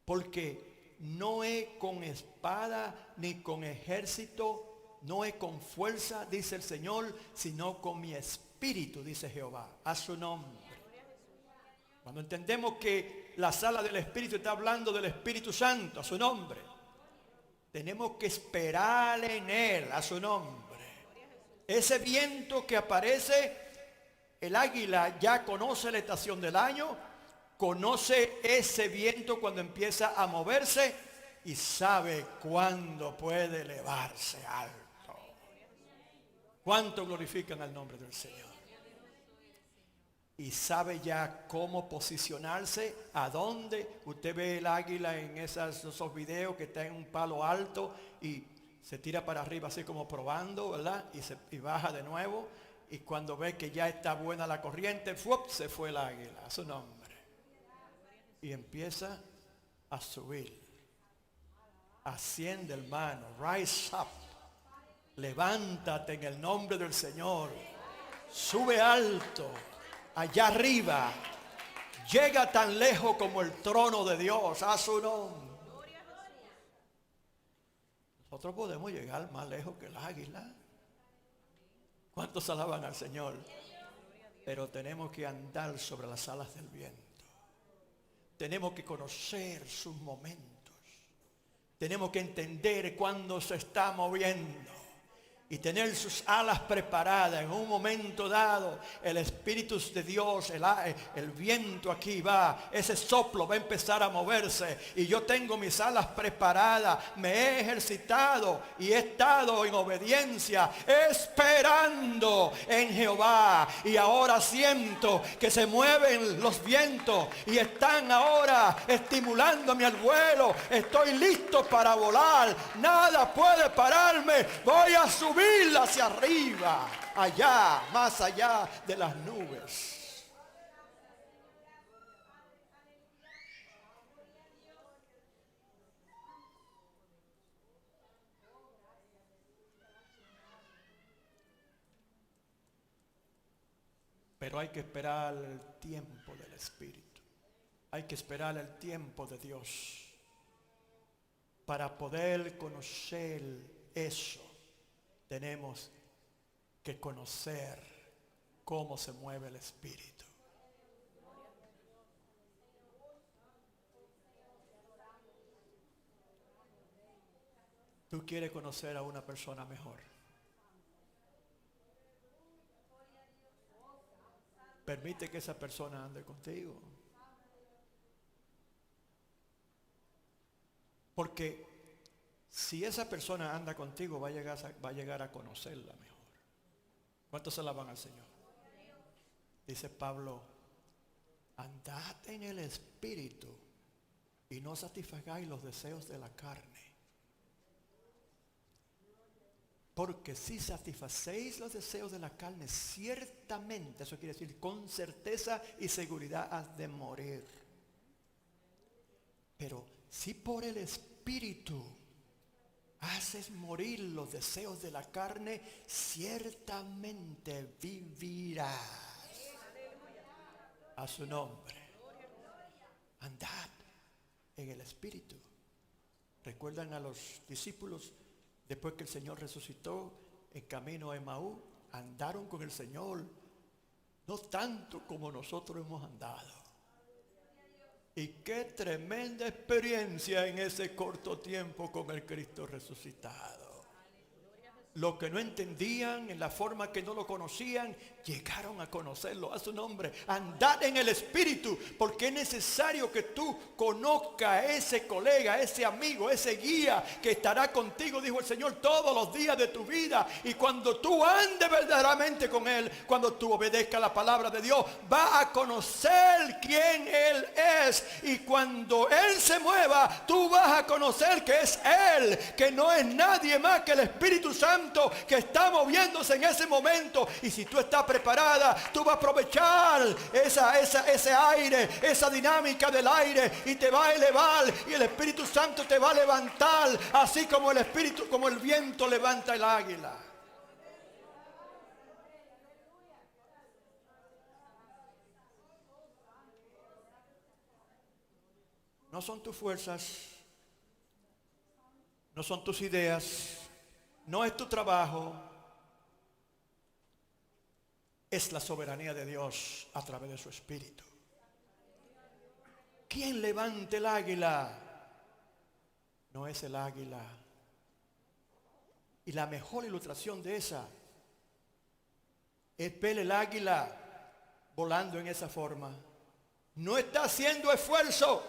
[SPEAKER 1] Porque no es con espada ni con ejército, no es con fuerza, dice el Señor, sino con mi espíritu, dice Jehová. A su nombre. Cuando entendemos que la sala del Espíritu está hablando del Espíritu Santo, a su nombre, tenemos que esperar en Él, a su nombre. Ese viento que aparece, el águila ya conoce la estación del año, conoce ese viento cuando empieza a moverse y sabe cuándo puede elevarse alto. ¿Cuánto glorifican el nombre del Señor? Y sabe ya cómo posicionarse, a dónde. Usted ve el águila en esos videos que está en un palo alto y se tira para arriba así como probando, ¿verdad? Y baja de nuevo. Y cuando ve que ya está buena la corriente, ¡fuop!, se fue el águila, a su nombre. Y empieza a subir. Asciende, hermano. Rise up. Levántate en el nombre del Señor. Sube alto. Allá arriba. Llega tan lejos como el trono de Dios, a su nombre. Nosotros podemos llegar más lejos que el águila. ¿Cuántos alaban al Señor? Pero tenemos que andar sobre las alas del viento. Tenemos que conocer sus momentos. Tenemos que entender cuándo se está moviendo. Y tener sus alas preparadas en un momento dado. El Espíritu de Dios, el viento aquí va, ese soplo va a empezar a moverse. Y yo tengo mis alas preparadas, me he ejercitado y he estado en obediencia, esperando en Jehová. Y ahora siento que se mueven los vientos y están ahora estimulándome al vuelo. Estoy listo para volar, nada puede pararme, voy a subir subir hacia arriba, allá, más allá de las nubes. Pero hay que esperar el tiempo del Espíritu. Hay que esperar el tiempo de Dios. Para poder conocer eso, tenemos que conocer cómo se mueve el Espíritu. Tú quieres conocer a una persona mejor. Permite que esa persona ande contigo. Porque si esa persona anda contigo, va a llegar a conocerla mejor. ¿Cuántos se alaban al Señor? Dice Pablo, andad en el Espíritu y no satisfagáis los deseos de la carne. Porque si satisfacéis los deseos de la carne, ciertamente, eso quiere decir con certeza y seguridad, has de morir. Pero si por el Espíritu haces morir los deseos de la carne, ciertamente vivirás. A su nombre. Andad en el Espíritu. ¿Recuerdan a los discípulos? Después que el Señor resucitó, en camino a Emaú, andaron con el Señor, no tanto como nosotros hemos andado. Y qué tremenda experiencia en ese corto tiempo con el Cristo resucitado. Los que no entendían, en la forma que no lo conocían, llegaron a conocerlo. A su nombre, andad en el Espíritu, porque es necesario que tú conozcas a ese colega, ese amigo, ese guía que estará contigo, dijo el Señor, todos los días de tu vida. Y cuando tú andes verdaderamente con Él, cuando tú obedezcas la palabra de Dios, vas a conocer quién Él es. Y cuando Él se mueva, tú vas a conocer que es Él, que no es nadie más que el Espíritu Santo que está moviéndose en ese momento. Y si tú estás preparada, tú vas a aprovechar ese aire, esa dinámica del aire, y te va a elevar, y el Espíritu Santo te va a levantar, así como el Espíritu, como el viento levanta el águila. No son tus fuerzas, no son tus ideas, no es tu trabajo, es la soberanía de Dios a través de su Espíritu. ¿Quién levanta el águila? No es el águila. Y la mejor ilustración de esa es ver el águila volando en esa forma. No está haciendo esfuerzo.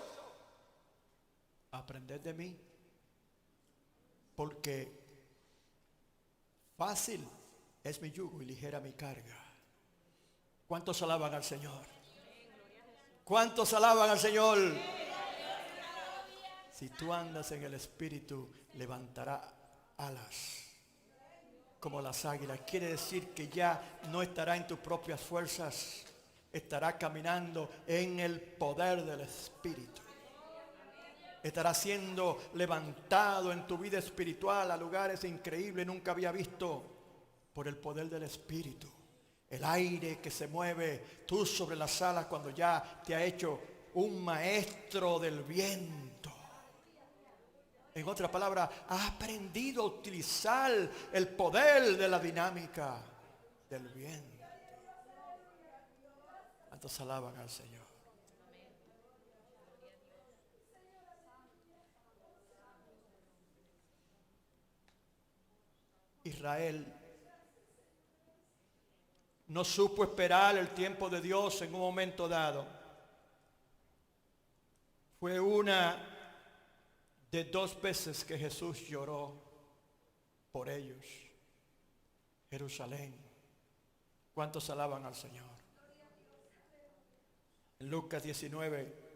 [SPEAKER 1] Aprended de mí, porque fácil es mi yugo y ligera mi carga. ¿Cuántos alaban al Señor? ¿Cuántos alaban al Señor? Si tú andas en el Espíritu, levantará alas como las águilas. Quiere decir que ya no estará en tus propias fuerzas, estará caminando en el poder del Espíritu. Estará siendo levantado en tu vida espiritual a lugares increíbles, nunca había visto, por el poder del Espíritu. El aire que se mueve, tú sobre las alas cuando ya te ha hecho un maestro del viento. En otras palabras, has aprendido a utilizar el poder de la dinámica del viento. ¿Cuántos alaban al Señor? Israel no supo esperar el tiempo de Dios en un momento dado. Fue una de 2 veces que Jesús lloró por ellos. Jerusalén. ¿Cuántos alaban al Señor? En Lucas 19.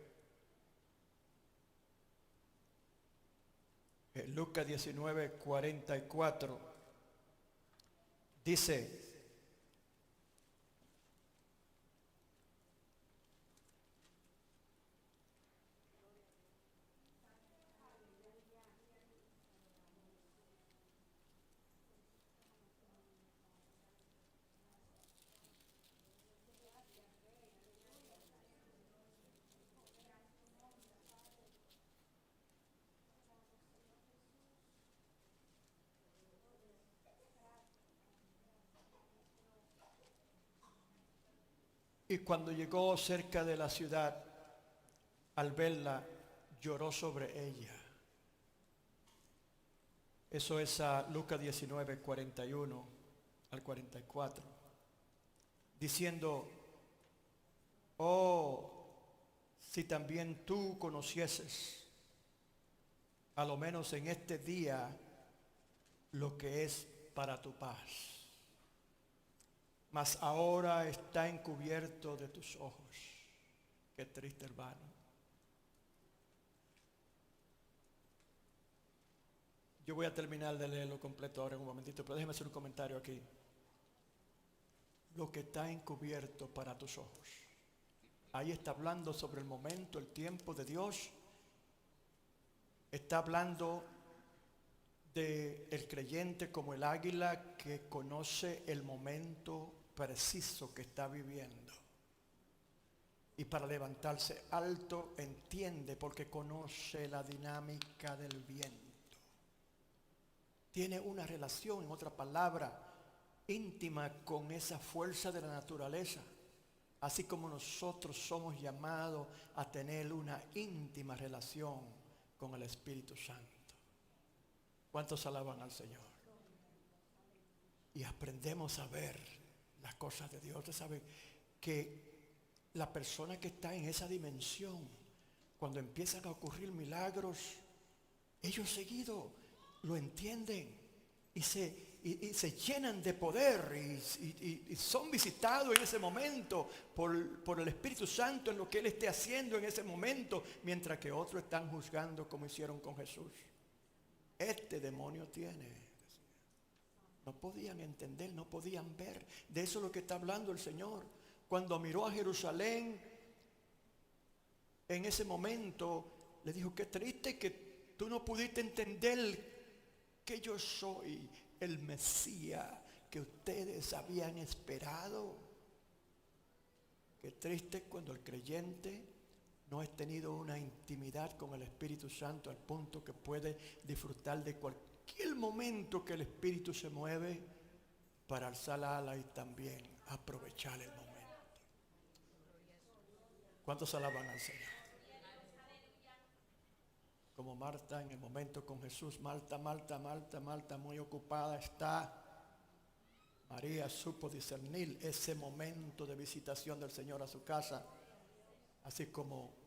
[SPEAKER 1] En Lucas 19, 44. Dice, y cuando llegó cerca de la ciudad, al verla, lloró sobre ella. Eso es a Lucas 19, 41 al 44. Diciendo, oh, si también tú conocieses, a lo menos en este día, lo que es para tu paz. Mas ahora está encubierto de tus ojos. Qué triste, hermano. Yo voy a terminar de leerlo completo ahora en un momentito, pero déjeme hacer un comentario aquí. Lo que está encubierto para tus ojos. Ahí está hablando sobre el momento, el tiempo de Dios. Está hablando del creyente como el águila que conoce el momento preciso que está viviendo. Y para levantarse alto entiende porque conoce la dinámica del viento. Tiene una relación, en otra palabra, íntima con esa fuerza de la naturaleza. Así como nosotros somos llamados a tener una íntima relación con el Espíritu Santo. ¿Cuántos alaban al Señor? Y aprendemos a ver las cosas de Dios. Ustedes saben que la persona que está en esa dimensión, cuando empiezan a ocurrir milagros, ellos seguido lo entienden y se llenan de poder y son visitados en ese momento por el Espíritu Santo en lo que Él esté haciendo en ese momento, mientras que otros están juzgando como hicieron con Jesús. Este demonio tiene. No podían entender, no podían ver. De eso es lo que está hablando el Señor. Cuando miró a Jerusalén, en ese momento le dijo, qué triste que tú no pudiste entender que yo soy el Mesías que ustedes habían esperado. Qué triste cuando el creyente no ha tenido una intimidad con el Espíritu Santo al punto que puede disfrutar de cualquier momento que el Espíritu se mueve para alzar la ala y también aprovechar el momento. ¿Cuántos alaban al Señor? Como Marta en el momento con Jesús, Marta, muy ocupada está. María supo discernir ese momento de visitación del Señor a su casa, así como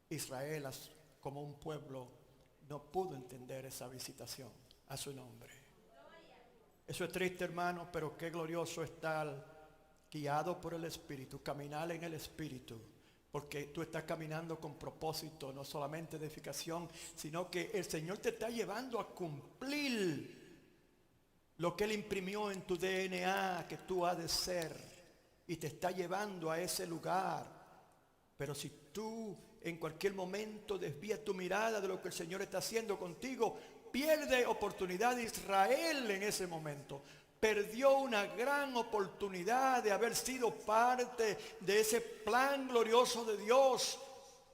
[SPEAKER 1] Israel, como un pueblo, no pudo entender esa visitación a su nombre. Eso es triste, hermano, pero qué glorioso estar guiado por el Espíritu, caminar en el Espíritu. Porque tú estás caminando con propósito, no solamente de edificación, sino que el Señor te está llevando a cumplir lo que Él imprimió en tu DNA, que tú has de ser. Y te está llevando a ese lugar. Pero si tú en cualquier momento desvías tu mirada de lo que el Señor está haciendo contigo, pierde oportunidad de Israel en ese momento. Perdió una gran oportunidad de haber sido parte de ese plan glorioso de Dios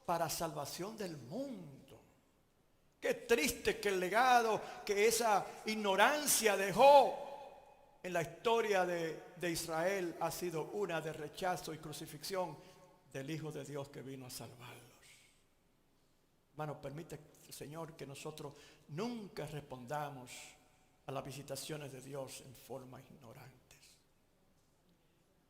[SPEAKER 1] para salvación del mundo. Qué triste que el legado que esa ignorancia dejó en la historia de Israel ha sido una de rechazo y crucifixión del Hijo de Dios que vino a salvarlos. Hermano, permite, Señor, que nosotros nunca respondamos a las visitaciones de Dios en formas ignorantes.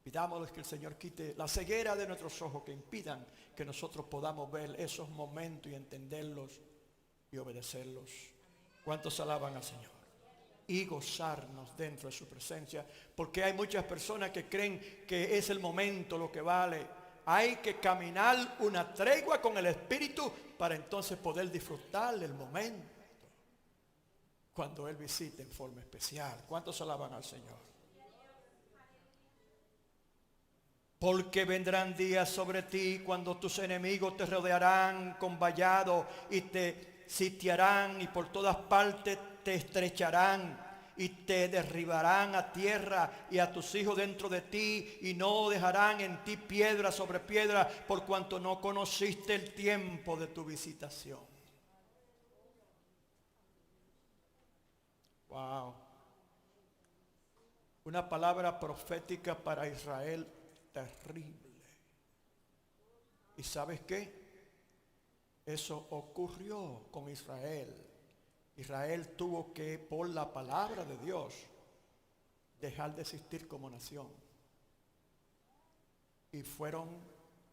[SPEAKER 1] Pidámosles que el Señor quite la ceguera de nuestros ojos que impidan que nosotros podamos ver esos momentos y entenderlos y obedecerlos. ¿Cuántos alaban al Señor? Y gozarnos dentro de su presencia, porque hay muchas personas que creen que es el momento lo que vale. Hay que caminar una tregua con el Espíritu para entonces poder disfrutar del momento cuando Él visite en forma especial. ¿Cuántos alaban al Señor? Porque vendrán días sobre ti cuando tus enemigos te rodearán con vallado y te sitiarán y por todas partes te estrecharán y te derribarán a tierra y a tus hijos dentro de ti y no dejarán en ti piedra sobre piedra por cuanto no conociste el tiempo de tu visitación. Wow. Una palabra profética para Israel terrible. ¿Y sabes qué? Eso ocurrió con Israel. Israel tuvo que, por la palabra de Dios, dejar de existir como nación. Y fueron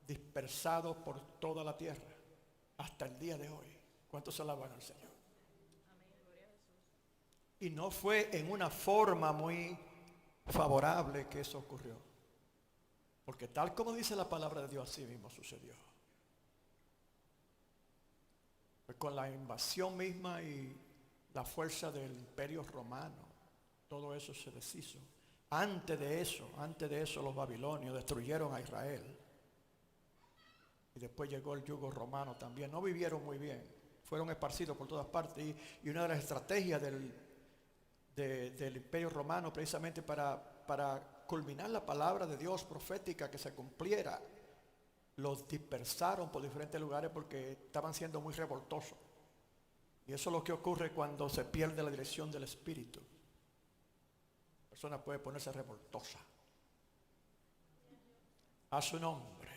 [SPEAKER 1] dispersados por toda la tierra hasta el día de hoy. ¿Cuántos alaban al Señor? Y no fue en una forma muy favorable que eso ocurrió. Porque tal como dice la palabra de Dios, así mismo sucedió. Pues con la invasión misma y la fuerza del imperio romano, todo eso se deshizo. Antes de eso los babilonios destruyeron a Israel. Y después llegó el yugo romano también. No vivieron muy bien. Fueron esparcidos por todas partes. Y una de las estrategias del imperio romano, precisamente para culminar la palabra de Dios profética que se cumpliera, los dispersaron por diferentes lugares porque estaban siendo muy revoltosos. Y eso es lo que ocurre cuando se pierde la dirección del Espíritu. La persona puede ponerse revoltosa. A su nombre.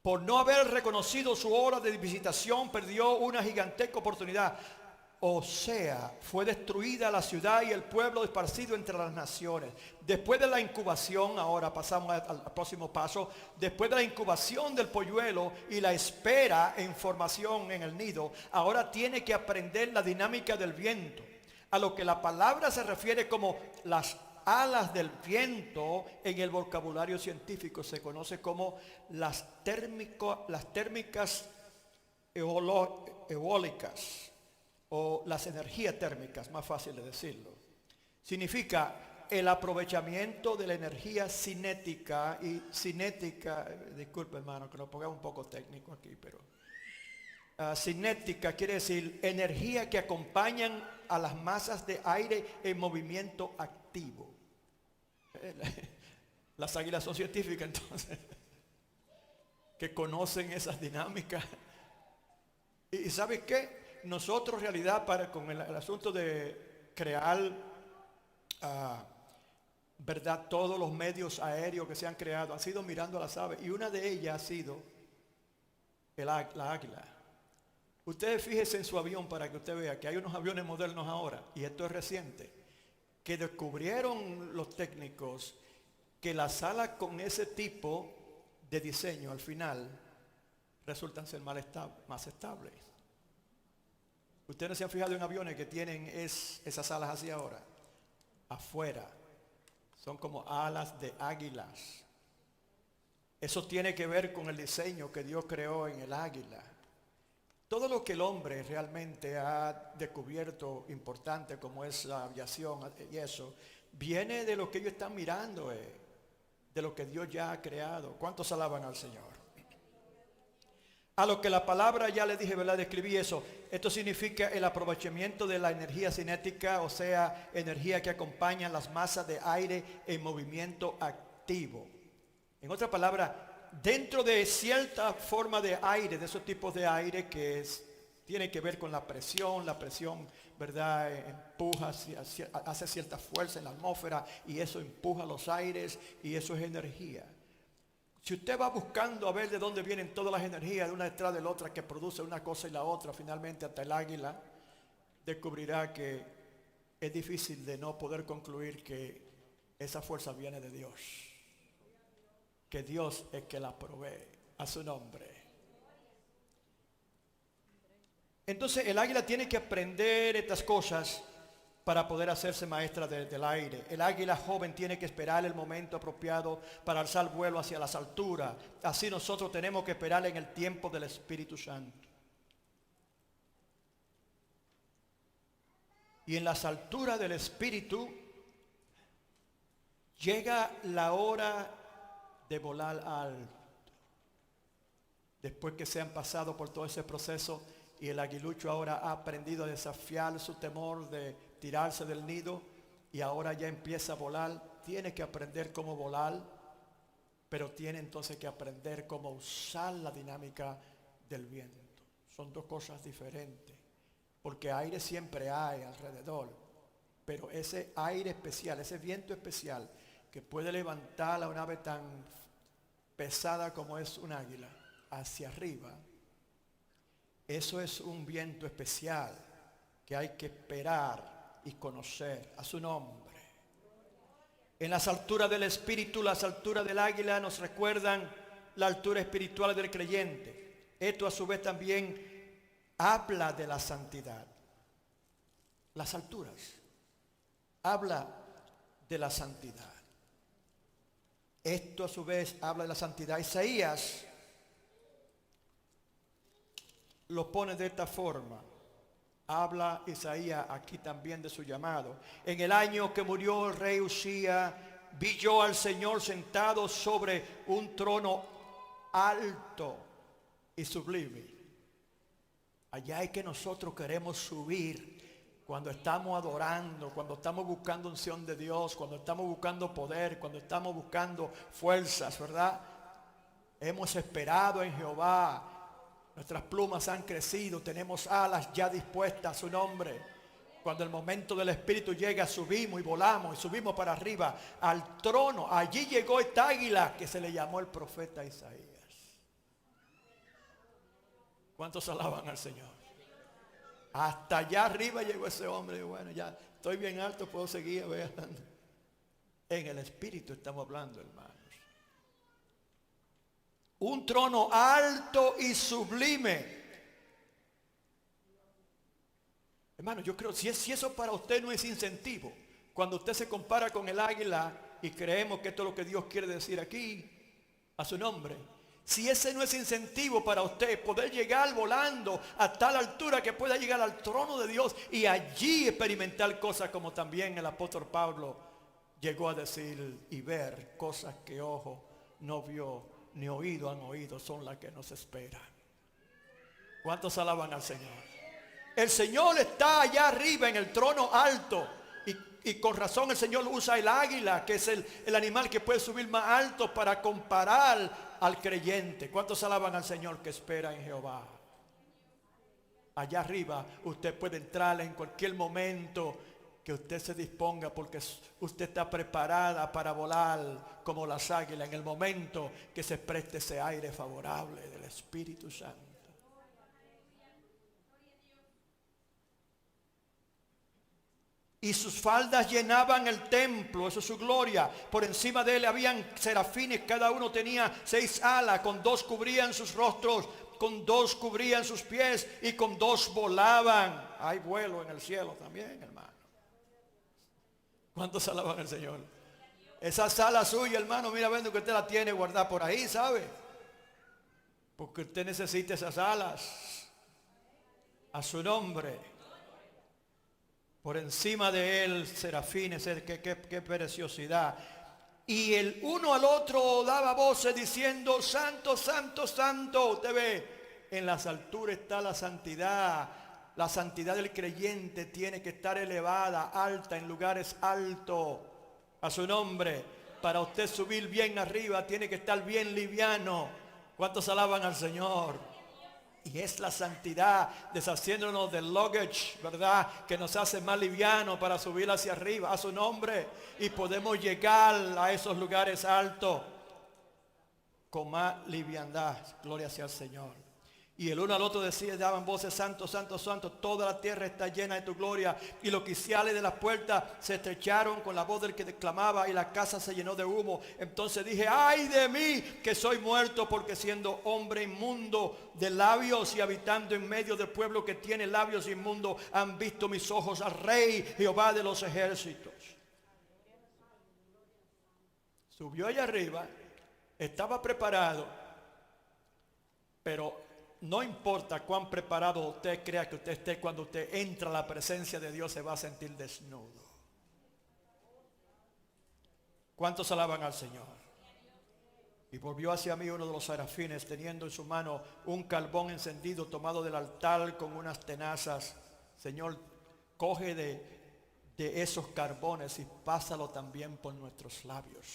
[SPEAKER 1] Por no haber reconocido su hora de visitación, perdió una gigantesca oportunidad. O sea, fue destruida la ciudad y el pueblo esparcido entre las naciones. Después de la incubación, ahora pasamos al próximo paso, después de la incubación del polluelo y la espera en formación en el nido, ahora tiene que aprender la dinámica del viento, a lo que la palabra se refiere como las alas del viento. En el vocabulario científico se conoce como las térmicas eólicas. O las energías térmicas, más fácil de decirlo. Significa el aprovechamiento de la energía cinética disculpe hermano que lo ponga un poco técnico aquí, pero cinética quiere decir energía que acompañan a las masas de aire en movimiento activo. Las águilas son científicas entonces, que conocen esas dinámicas. ¿Y sabes qué? Nosotros en realidad con el asunto de crear, verdad, todos los medios aéreos que se han creado, han sido mirando a las aves y una de ellas ha sido la águila. Ustedes fíjense en su avión para que usted vea que hay unos aviones modernos ahora, y esto es reciente, que descubrieron los técnicos que las alas con ese tipo de diseño al final resultan ser más estables. Ustedes se han fijado en aviones que tienen esas alas así ahora, afuera, son como alas de águilas. Eso tiene que ver con el diseño que Dios creó en el águila. Todo lo que el hombre realmente ha descubierto importante, como es la aviación y eso, viene de lo que ellos están mirando, de lo que Dios ya ha creado. ¿Cuántos alaban al Señor? A lo que la palabra, ya les dije, ¿verdad? Describí eso. Esto significa el aprovechamiento de la energía cinética, o sea, energía que acompaña las masas de aire en movimiento activo. En otras palabras, dentro de cierta forma de aire, de esos tipos de aire tiene que ver con la presión, ¿verdad? Empuja, hace cierta fuerza en la atmósfera y eso empuja los aires y eso es energía. Si usted va buscando a ver de dónde vienen todas las energías de una detrás de la otra que produce una cosa y la otra, finalmente hasta el águila, descubrirá que es difícil de no poder concluir que esa fuerza viene de Dios. Que Dios es que la provee, a su nombre. Entonces el águila tiene que aprender estas cosas para poder hacerse maestra del aire. El águila joven tiene que esperar el momento apropiado para alzar vuelo hacia las alturas. Así nosotros tenemos que esperar en el tiempo del Espíritu Santo. Y en las alturas del Espíritu Llega la hora de volar alto. Después que se han pasado por todo ese proceso y el aguilucho ahora ha aprendido a desafiar su temor de tirarse del nido y ahora ya empieza a volar, tiene que aprender cómo volar, pero tiene entonces que aprender cómo usar la dinámica del viento. Son dos cosas diferentes, porque aire siempre hay alrededor, pero ese aire especial, ese viento especial que puede levantar a una ave tan pesada como es un águila hacia arriba, eso es un viento especial que hay que esperar y conocer a su nombre. En las alturas del espíritu, las alturas del águila nos recuerdan la altura espiritual del creyente. Esto a su vez también habla de la santidad. Las alturas habla de la santidad. Esto a su vez habla de la santidad. Isaías lo pone de esta forma. Habla Isaías aquí también de su llamado. En el año que murió el rey Usías, vi yo al Señor sentado sobre un trono alto y sublime. Allá es que nosotros queremos subir cuando estamos adorando, cuando estamos buscando unción de Dios, cuando estamos buscando poder, cuando estamos buscando fuerzas, ¿verdad? Hemos esperado en Jehová. Nuestras plumas han crecido, tenemos alas ya dispuestas a su nombre. Cuando el momento del Espíritu llega, subimos y volamos y subimos para arriba al trono. Allí llegó esta águila que se le llamó el profeta Isaías. ¿Cuántos alaban al Señor? Hasta allá arriba llegó ese hombre. Bueno, ya estoy bien alto, puedo seguir hablando. En el Espíritu estamos hablando, hermanos. Un trono alto y sublime. Hermano, yo creo, si eso para usted no es incentivo, cuando usted se compara con el águila y creemos que esto es lo que Dios quiere decir aquí, a su nombre, si ese no es incentivo para usted poder llegar volando a tal altura que pueda llegar al trono de Dios y allí experimentar cosas como también el apóstol Pablo llegó a decir y ver cosas que ojo no vio ni oído han oído, son las que nos esperan. ¿Cuántos alaban al Señor? El Señor está allá arriba en el trono alto y con razón el Señor usa el águila, que es el animal que puede subir más alto para comparar al creyente. ¿Cuántos alaban al Señor que espera en Jehová? Allá arriba usted puede entrar en cualquier momento que usted se disponga, porque usted está preparada para volar como las águilas en el momento que se preste ese aire favorable del Espíritu Santo. Y sus faldas llenaban el templo, eso es su gloria. Por encima de él habían serafines, cada uno tenía 6 alas, con 2 cubrían sus rostros, con 2 cubrían sus pies y con 2 volaban. Hay vuelo en el cielo también, hermano. ¿Cuántos alaban al Señor? Esa sala suya, hermano, mira, viendo que usted la tiene guardada por ahí, ¿sabe? Porque usted necesita esas alas a su nombre. Por encima de él, serafines, qué preciosidad. Y el uno al otro daba voces diciendo, santo, santo, santo. Usted ve, en las alturas está la santidad. La santidad del creyente tiene que estar elevada, alta, en lugares altos, a su nombre. Para usted subir bien arriba, tiene que estar bien liviano. ¿Cuántos alaban al Señor? Y es la santidad, deshaciéndonos del luggage, ¿verdad? Que nos hace más liviano para subir hacia arriba, a su nombre. Y podemos llegar a esos lugares altos con más liviandad. Gloria sea al Señor. Y el uno al otro decía, daban voces, santo, santo, santo, toda la tierra está llena de tu gloria. Y los quiciales de las puertas se estrecharon con la voz del que declamaba y la casa se llenó de humo. Entonces dije, ay de mí que soy muerto, porque siendo hombre inmundo de labios y habitando en medio del pueblo que tiene labios inmundos, han visto mis ojos al Rey Jehová de los ejércitos. Subió allá arriba, estaba preparado, pero no importa cuán preparado usted crea que usted esté, cuando usted entra a la presencia de Dios se va a sentir desnudo. ¿Cuántos alaban al Señor? Y volvió hacia mí uno de los serafines, teniendo en su mano un carbón encendido tomado del altar con unas tenazas. Señor, coge de esos carbones y pásalo también por nuestros labios.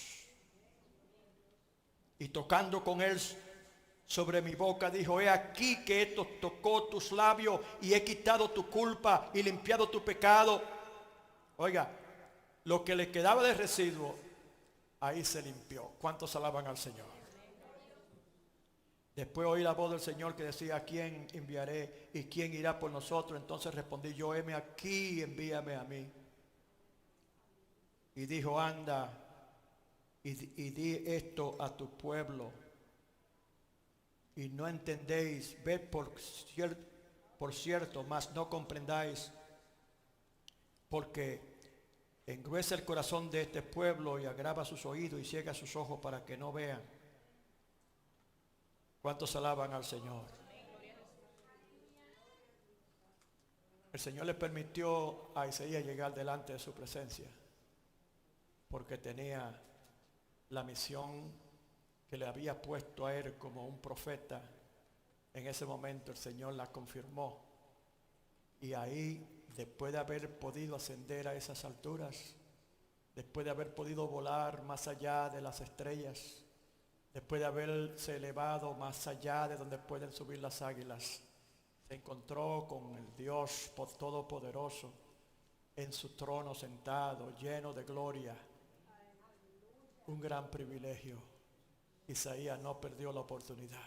[SPEAKER 1] Y tocando con él sobre mi boca, dijo: he aquí que esto tocó tus labios y he quitado tu culpa y limpiado tu pecado. Oiga, lo que le quedaba de residuo, ahí se limpió. ¿Cuántos alaban al Señor? Después oí la voz del Señor que decía: ¿a quién enviaré y quién irá por nosotros? Entonces respondí yo: heme aquí, envíame a mí. Y dijo: anda y di esto a tu pueblo. Y no entendéis, ved por cierto, mas no comprendáis, porque engruesa el corazón de este pueblo y agrava sus oídos y ciega sus ojos para que no vean. ¿Cuántos alaban al Señor? El Señor le permitió a Isaías llegar delante de su presencia porque tenía la misión que le había puesto a él como un profeta. En ese momento el Señor la confirmó, y ahí, después de haber podido ascender a esas alturas, después de haber podido volar más allá de las estrellas, después de haberse elevado más allá de donde pueden subir las águilas, se encontró con el Dios Todopoderoso en su trono sentado, lleno de gloria. Un gran privilegio. Isaías no perdió la oportunidad,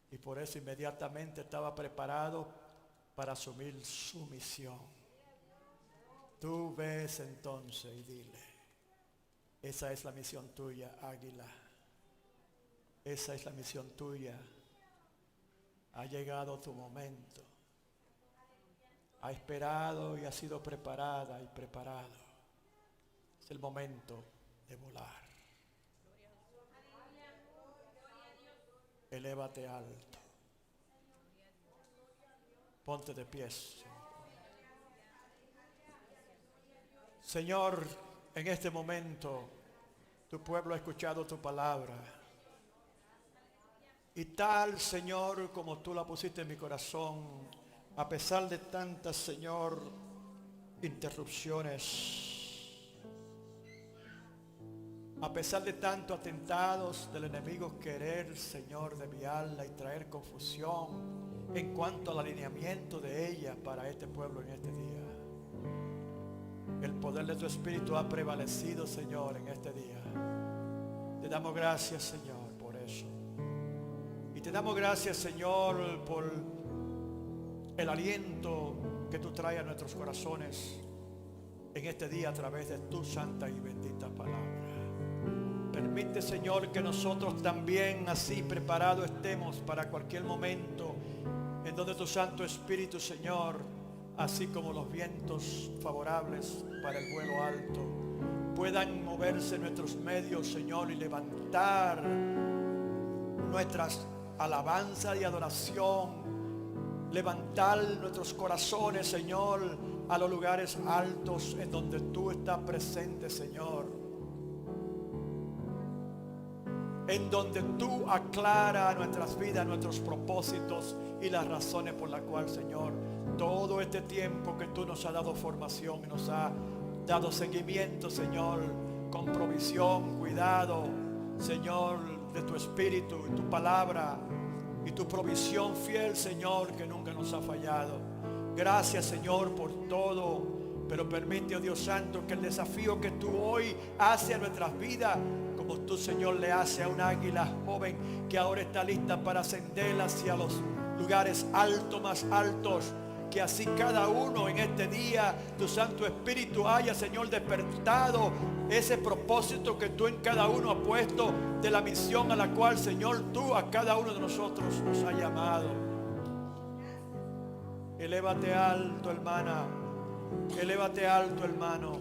[SPEAKER 1] y por eso inmediatamente estaba preparado para asumir su misión. Tú ves entonces y dile: esa es la misión tuya, águila. Esa es la misión tuya. Ha llegado tu momento. Ha esperado y ha sido preparada y preparado. Es el momento de volar. Elévate alto. Ponte de pies. Señor, en este momento tu pueblo ha escuchado tu palabra. Y tal, Señor, como tú la pusiste en mi corazón, a pesar de tantas, Señor, interrupciones, a pesar de tantos atentados del enemigo querer, Señor, desviarla y traer confusión en cuanto al alineamiento de ella para este pueblo en este día, el poder de tu Espíritu ha prevalecido, Señor, en este día. Te damos gracias, Señor, por eso. Y te damos gracias, Señor, por el aliento que tú traes a nuestros corazones en este día a través de tu santa y bendita palabra. Permite, Señor, que nosotros también así preparados estemos para cualquier momento en donde tu Santo Espíritu, Señor, así como los vientos favorables para el vuelo alto, puedan moverse en nuestros medios, Señor, y levantar nuestras alabanzas y adoración, levantar nuestros corazones, Señor, a los lugares altos en donde tú estás presente, Señor. En donde tú aclaras nuestras vidas, nuestros propósitos y las razones por las cuales, Señor, todo este tiempo que tú nos has dado formación y nos has dado seguimiento, Señor, con provisión, cuidado, Señor, de tu Espíritu y tu palabra y tu provisión fiel, Señor, que nunca nos ha fallado. Gracias, Señor, por todo. Pero permite, oh Dios Santo, que el desafío que tú hoy haces a nuestras vidas, como tú, Señor, le haces a un águila joven que ahora está lista para ascender hacia los lugares altos, más altos, que así cada uno en este día, tu Santo Espíritu haya, Señor, despertado ese propósito que tú en cada uno has puesto de la misión a la cual, Señor, tú a cada uno de nosotros nos has llamado. Elévate alto, hermana. Elévate alto, hermano.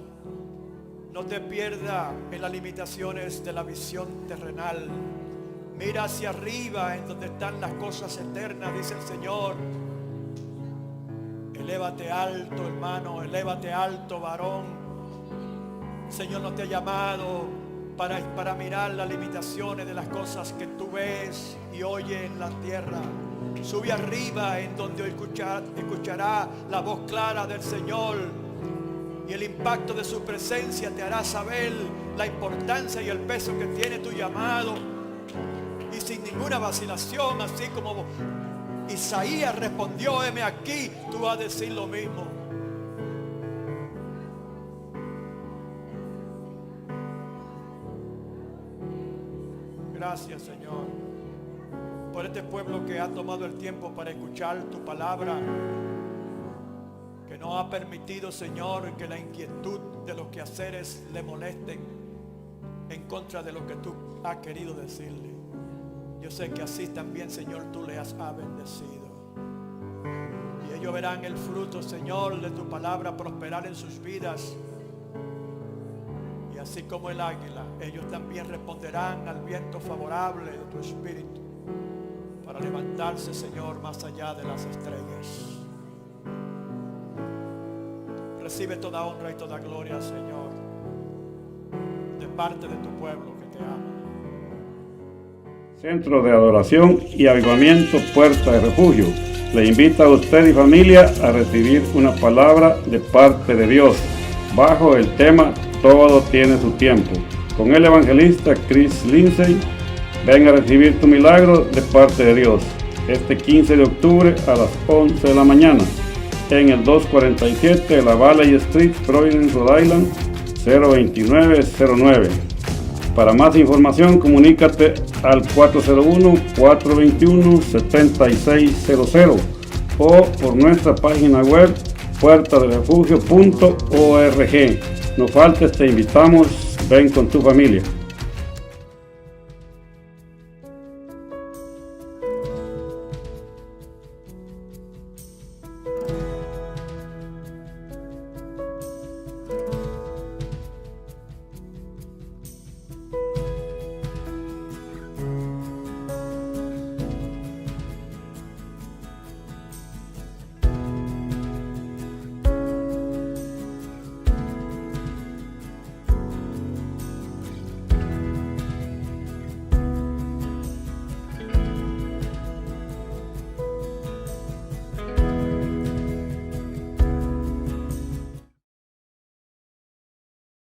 [SPEAKER 1] No te pierdas en las limitaciones de la visión terrenal. Mira hacia arriba en donde están las cosas eternas, dice el Señor. Elévate alto, hermano. Elévate alto, varón. Señor, no te ha llamado para mirar las limitaciones de las cosas que tú ves y oyes en la tierra. Sube arriba en donde escuchará la voz clara del Señor, y el impacto de su presencia te hará saber la importancia y el peso que tiene tu llamado. Y sin ninguna vacilación, así como Isaías respondió, heme aquí, tú vas a decir lo mismo. Gracias, Señor, por este pueblo que ha tomado el tiempo para escuchar tu palabra, que no ha permitido, Señor, que la inquietud de los quehaceres le molesten en contra de lo que tú has querido decirle. Yo sé que así también, Señor, tú le has bendecido. Y ellos verán el fruto, Señor, de tu palabra prosperar en sus vidas. Y así como el águila, ellos también responderán al viento favorable de tu espíritu para levantarse, Señor, más allá de las estrellas. Recibe toda honra y toda gloria, Señor, de parte de tu pueblo que te ama.
[SPEAKER 2] Centro de Adoración y Avivamiento Puerta de Refugio le invita a usted y familia a recibir una palabra de parte de Dios bajo el tema Todo tiene su tiempo, con el evangelista Chris Lindsay. Ven a recibir tu milagro de parte de Dios este 15 de octubre a las 11 de la mañana en el 247 de la Valley Street, Providence, Rhode Island, 02909. Para más información, comunícate al 401-421-7600 o por nuestra página web puertaderefugio.org. No faltes, te invitamos, ven con tu familia.